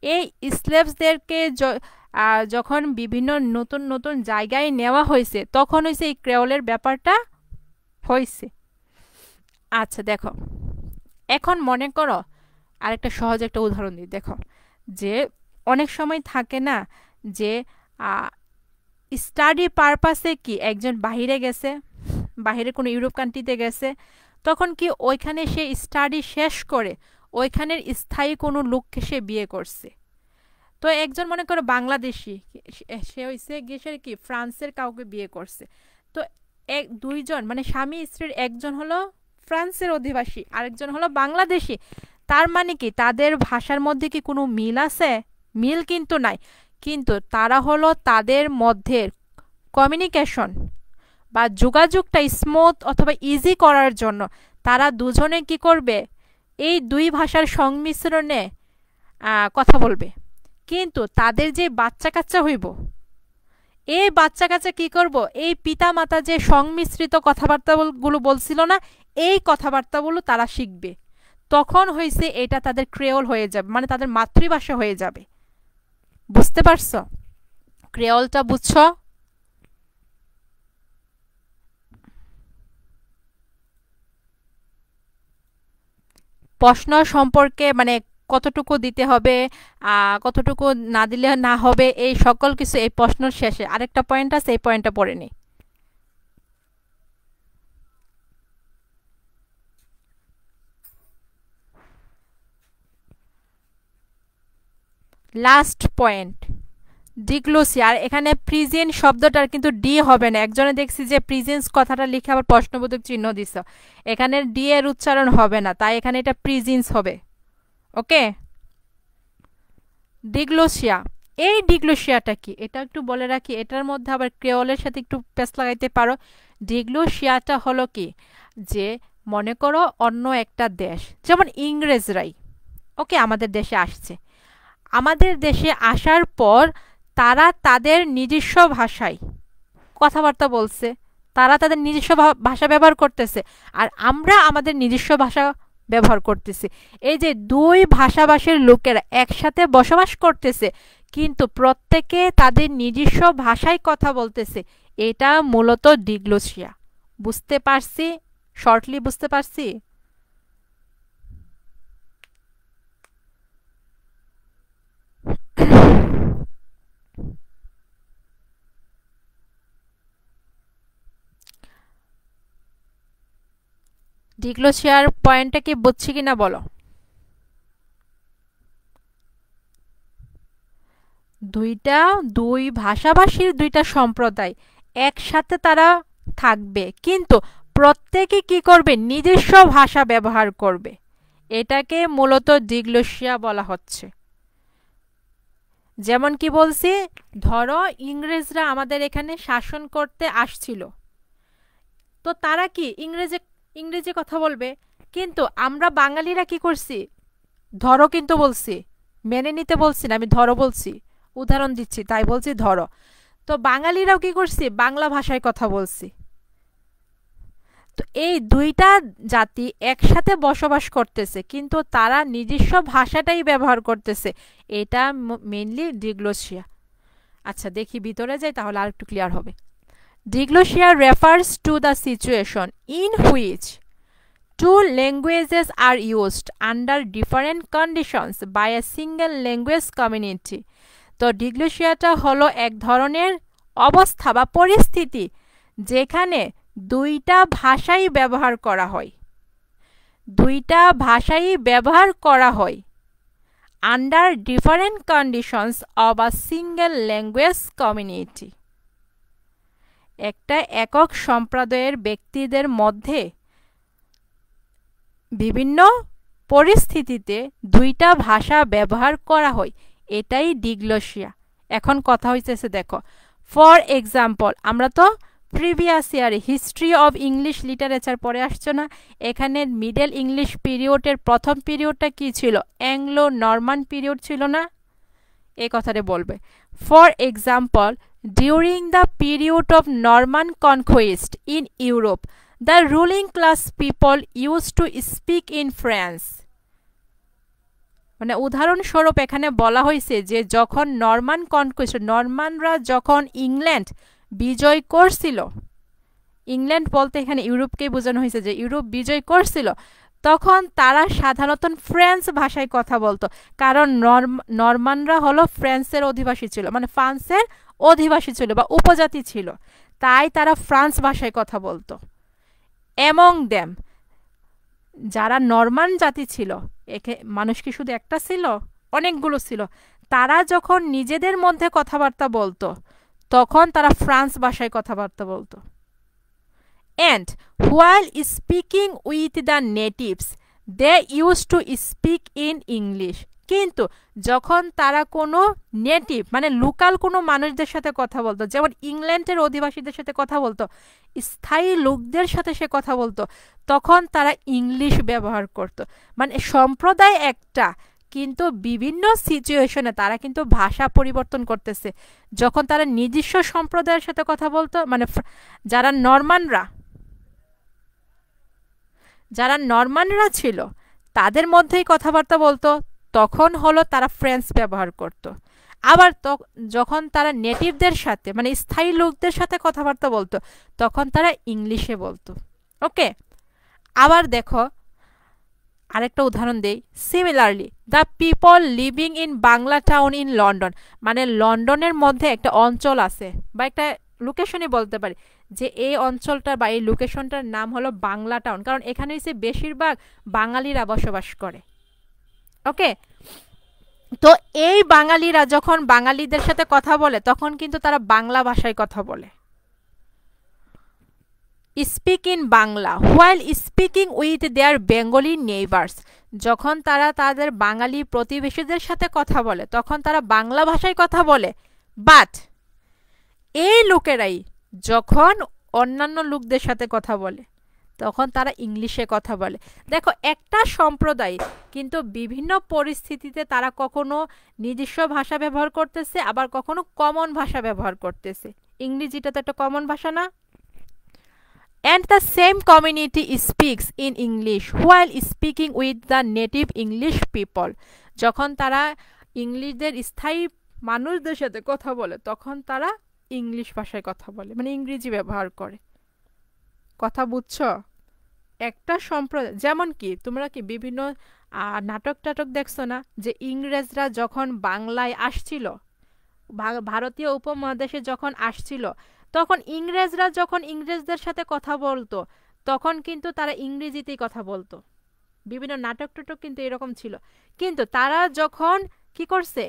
এই স্লেভসদেরকে যখন বিভিন্ন নতুন নতুন জায়গায় নেওয়া হয়েছে তখন হয়েছে এই ক্রেওলের ব্যাপারটা হয়েছে। আচ্ছা দেখো, এখন মনে করো আরেকটা সহজ একটা উদাহরণ দিই। দেখো যে অনেক সময় থাকে না যে স্টাডি পারপাসে কি একজন বাহিরে গেছে, বাহিরে কোনো ইউরোপ কান্ট্রিতে গেছে, তখন কি ওইখানে সে স্টাডি শেষ করে ওইখানের স্থায়ী কোনো লোককে সে বিয়ে করছে। তো একজন মনে করো বাংলাদেশি, সে হয়েছে গিয়ে কি ফ্রান্সের কাউকে বিয়ে করছে। তো দুইজন মানে স্বামী স্ত্রীর একজন হলো ফ্রান্সের অধিবাসী আরেকজন হলো বাংলাদেশি। তার মানে কি তাদের ভাষার মধ্যে কি কোনো মিল আছে? মিল কিন্তু নাই, কিন্তু তারা হলো তাদের মধ্যে কমিউনিকেশন বা যোগাযোগটা স্মুথ অথবা ইজি করার জন্য তারা দুজনে কি করবে, এই দুই ভাষার সংমিশ্রণে কথা বলবে। কিন্তু তাদের যে বাচ্চা কাচ্চা হইব, এই বাচ্চা কাচ্চা কি করব, এই পিতা মাতা যে সংমিশ্রিত কথাবার্তাগুলো বলছিল না, এই কথাবার্তাগুলো তারা শিখবে। তখন হয়েছে এটা তাদের ক্রেওল হয়ে যাবে, মানে তাদের মাতৃভাষা হয়ে যাবে। বুঝতে পারছো? ক্রেওলটা বুঝছো? প্রশ্ন সম্পর্কে মানে কতটুকু দিতে হবে, কতটুকু না দিলে না হবে, এই সকল কিছু এই প্রশ্নের শেষে আরেকটা পয়েন্ট আছে, এই পয়েন্টটা পড়ে নি। Last point ডিগ্লোসিয়া। আর এখানে প্রিজেন্স শব্দটার কিন্তু ডি হবে না। একজনে দেখছি যে প্রিজেন্স কথাটা লিখে আবার প্রশ্নবোধক চিহ্ন দিছ, এখানে ডি এর উচ্চারণ হবে না, তাই এখানে এটা প্রিজেন্স হবে। ওকে, ডিগ্লোসিয়া। এই ডিগ্লোসিয়াটা কি এটা একটু বলে রাখি, এটার মধ্যে আবার ক্রেওলের সাথে একটু পেস লাগাইতে পারো। ডিগ্লোসিয়াটা হলো কি, যে মনে করো অন্য একটা দেশ, যেমন ইংরেজরাই ওকে আমাদের দেশে আসছে, আমাদের দেশে আসার পর তারা তাদের নিজস্ব ভাষায় কথাবার্তা বলছে, তারা তাদের নিজস্ব ভাষা ব্যবহার করতেছে, আর আমরা আমাদের নিজস্ব ভাষা ব্যবহার করতেছি। এই যে দুই ভাষাভাষীর লোকেরা একসাথে বসবাস করতেছে কিন্তু প্রত্যেকে তাদের নিজস্ব ভাষায় কথা বলতেছে, এটা মূলত ডিগ্লোসিয়া। বুঝতে পারছি? শর্টলি বুঝতে পারছি? ডিগ্লোসিয়ার পয়েন্টটা কি বুঝছি কিনা বলো। দুই ভাষাভাষীর দুইটা সম্প্রদায় একসাথে তারা থাকবে, কিন্তু প্রত্যেকে কি করবে, নিজস্ব ভাষা ব্যবহার করবে। এটাকে মূলত ডিগ্লোসিয়া বলা হচ্ছে। যেমন কি বলছি, ধরো ইংরেজরা আমাদের এখানে শাসন করতে আসছিল, তো তারা কি ইংরেজি কথা বলবে, কিন্তু আমরা বাঙালিরা কি করছি, ধরো কিন্তু বলছি, মেনে নিতে বলছি না, আমি ধরো বলছি, উদাহরণ দিচ্ছি তাই বলছি ধরো। তো বাঙালিরাও কি করছি, বাংলা ভাষায় কথা বলছি। তো এই দুইটা জাতি একসাথে বসবাস করতেছে, কিন্তু তারা নিজস্ব ভাষাটাই ব্যবহার করতেছে। এটা মেইনলি ডিগ্লোসিয়া। আচ্ছা দেখি ভিতরে যাই, তাহলে আর একটু ক্লিয়ার হবে। Diglossia refers to the situation in which two languages are used under different conditions by a single language community. তো ডিগ্লোসিয়াটা হলো এক ধরনের অবস্থা বা পরিস্থিতি যেখানে দুইটা ভাষাই ব্যবহার করা হয়, under different conditions of a single language community. একটা একক সম্প্রদায়ের ব্যক্তিদের মধ্যে বিভিন্ন পরিস্থিতিতে দুইটা ভাষা ব্যবহার করা হয়, এটাই ডিগ্লোসিয়া। এখন কথা হইতেছে দেখো, ফর এক্সাম্পল, আমরা তো প্রিভিয়াস ইয়ারে হিস্ট্রি অফ ইংলিশ লিটারেচার পড়ে আসছো না, এখানে মিডল ইংলিশ পিরিয়ডের প্রথম পিরিয়ডটা কি ছিল, অ্যাংলো নরমান পিরিয়ড ছিল না, এই কথাটা বলবে। For example, during the period of Norman conquest in Europe, the ruling class people used to speak in French. মানে উদাহরণস্বরূপ এখানে বলা হয়েছে যে যখন নরমান কনকোয়েস্ট, নরমানরা যখন ইংল্যান্ড বিজয় করছিল, ইংল্যান্ড বলতে এখানে ইউরোপকেই বোঝানো হয়েছে, যে ইউরোপ বিজয় করছিল, তখন তারা সাধারণত ফ্রেঞ্চ ভাষায় কথা বলতো, কারণ নরমানরা হলো ফ্রান্সের অধিবাসী ছিল, মানে ফ্রান্সের অধিবাসী ছিল বা উপজাতি ছিল, তাই তারা ফ্রান্স ভাষায় কথা বলতো। অ্যামং দেম, যারা নরমান জাতি ছিল, মানুষ কি শুধু একটা ছিল, অনেকগুলো ছিল, তারা যখন নিজেদের মধ্যে কথাবার্তা বলতো তখন তারা ফ্রান্স ভাষায় কথাবার্তা বলতো। And while speaking with the natives they use to speak in English. কিন্তু যখন তারা কোনো নেটিভ মানে লোকাল কোনো মানুষদের সাথে কথা বলতো, যেমন ইংল্যান্ডের অধিবাসীদের সাথে কথা বলতো, স্থায়ী লোকদের সাথে সে কথা বলতো, তখন তারা ইংলিশ ব্যবহার করত। মানে সম্প্রদায় একটা, কিন্তু বিভিন্ন সিচুয়েশনে তারা কিন্তু ভাষা পরিবর্তন করতেছে। যখন তারা নিজস্ব সম্প্রদায়ের সাথে কথা বলতো, মানে যারা নরমানরা ছিল তাদের মধ্যেই কথাবার্তা বলতো, তখন হলো তারা ফ্রেঞ্চ ব্যবহার করত। আবার যখন তারা নেটিভদের সাথে মানে স্থায়ী লোকদের সাথে কথাবার্তা বলতো, তখন তারা ইংলিশে বলতো। ওকে, আবার দেখো আরেকটা উদাহরণ দেই। Similarly the people living in Bangla town in London, মানে লন্ডনের মধ্যে একটা অঞ্চল আছে বা একটা লোকেশনই বলতে পারি, যে এই অঞ্চলটা বা এই লোকেশনটার নাম হলো বাংলা টাউন, কারণ এখানে হচ্ছে বেশিরভাগ বাঙালিরা বসবাস করে। ওকে, তো এই বাঙালিরা যখন বাঙালিদের সাথে কথা বলে, তখন কিন্তু তারা বাংলা ভাষায় কথা বলে। Speak in Bangla while speaking with their Bengali neighbours, যখন তারা তাদের বাঙালি প্রতিবেশীদের সাথে কথা বলে, তখন তারা বাংলা ভাষায় কথা বলে। বাট এই লোকেরাই যখন অন্যান্য লোকদের সাথে কথা বলে, তখন তারা ইংলিশে কথা বলে। দেখো, একটা সম্প্রদায় কিন্তু বিভিন্ন পরিস্থিতিতে তারা কখনো নিজস্ব ভাষা ব্যবহার করতেছে, আবার কখনো কমন ভাষা ব্যবহার করতেছে। ইংরেজিটা তো একটা কমন ভাষা না? And the same community speaks in English while speaking with the native English people. যখন তারা ইংলিশদের স্থায়ী মানুষদের সাথে কথা বলে, তখন তারা ইংলিশ ভাষায় কথা বলে, মানে ইংরেজি ব্যবহার করে। কথা বুঝছো? একটা সম্প্রদায়, যেমন কি তোমরা কি বিভিন্ন নাটক টাটক দেখছো না, যে ইংরেজরা যখন বাংলায় আসছিল, ভারতীয় উপমহাদেশে যখন আসছিল, তখন ইংরেজরা যখন ইংরেজদের সাথে কথা বলতো, তখন কিন্তু তারা ইংরেজিতেই কথা বলতো। বিভিন্ন নাটক টাটক কিন্তু এরকম ছিল। কিন্তু তারা যখন কি করছে,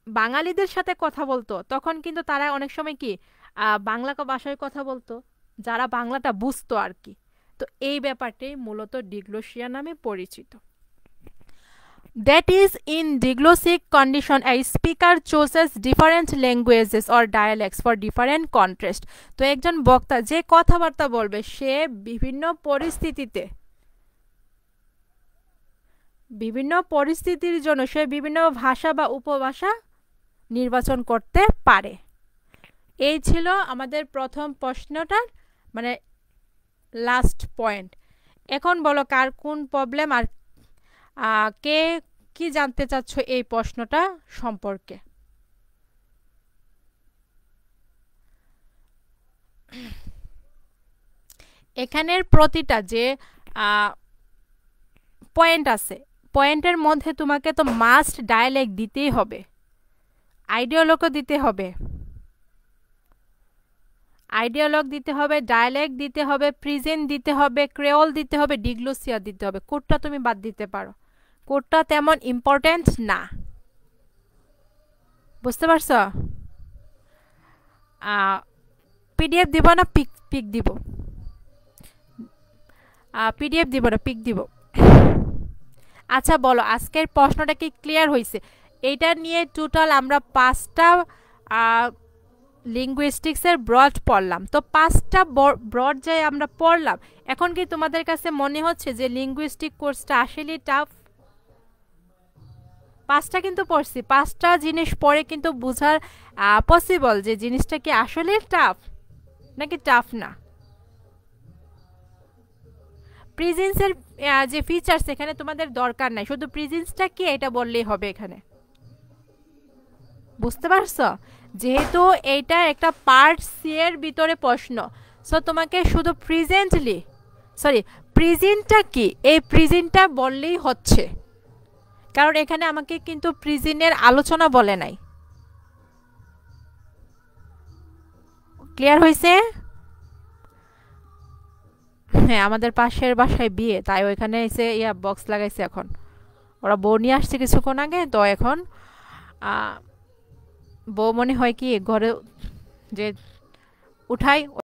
বাঙালিদের সাথে কথা বলতো, তখন কিন্তু তারা অনেক সময় কি বাংলা ভাষায় কথা বলতো, যারা বাংলাটা বুঝতো আর কি। তো এই ব্যাপারটাই মূলত ডিগ্লোসিয়া নামে পরিচিত। That is, in diglossic condition, a speaker chooses different languages or dialects for different contrast. তো একজন বক্তা যে কথাবার্তা বলবে সে বিভিন্ন পরিস্থিতির জন্য সে বিভিন্ন ভাষা বা উপভাষা নির্বাচন করতে পারে। এই ছিল আমাদের প্রথম প্রশ্নটার মানে লাস্ট পয়েন্ট। এখন বলো কার কোন প্রবলেম, আর কে কি জানতে চাচ্ছ এই প্রশ্নটা সম্পর্কে। এখানের প্রতিটা যে পয়েন্ট আছে, পয়েন্টের মধ্যে তোমাকে তো মাস্ট ডায়ালেক্ট দিতেই হবে, আইডিওলগও দিতে হবে, ডায়ালেক্ট দিতে হবে, প্রেজেন্ট দিতে হবে, ক্রেওল দিতে হবে, ডিগ্লোসিয়া দিতে হবে। কোডটা তুমি বাদ দিতে পারো, কোডটা তেমন ইম্পর্টেন্ট না। বুঝতে পারছো? পিডিএফ দিব না পিক দিব? পিডিএফ দিব না পিক দিব? আচ্ছা বলো, আজকের প্রশ্নটা কি ক্লিয়ার হয়েছে? এইটা নিয়ে টোটাল আমরা 5টা লিঙ্গুইস্টিক্সের ব্রড পড়লাম। তো 5টা ব্রড যাই আমরা পড়লাম, এখন কি তোমাদের কাছে মনে হচ্ছে যে লিঙ্গুইস্টিক কোর্সটা আসলে টাফ? 5টা কিন্তু পড়ছি, 5টা জিনিস পড়ে কিন্তু বোঝার পসিবল যে জিনিসটা কি আসলে টাফ নাকি টাফ না। প্রেজেন্সের যে ফিচার্স এখানে তোমাদের দরকার নাই, শুধু প্রেজেন্সটা কি এটা বললেই হবে এখানে। বুঝতে পারছো? যেহেতু এইটা একটা পার্ট সি এর ভিতরে প্রশ্ন, সো তোমাকে শুধু প্রেজেন্টটা কি এই প্রেজেন্টটা বললেই হচ্ছে, কারণ এখানে আমাকে কিন্তু প্রেজেন্টের আলোচনা বলে নাই। ক্লিয়ার হয়েছে? হ্যাঁ, আমাদের পাশের বাসায় বিয়ে, তাই ওইখানে এসে বক্স লাগাইছে। এখন ওরা বউ নিয়ে আসছে কিছুক্ষণ আগে, তো এখন বউ মনে হয় কি ঘরে যে উঠাই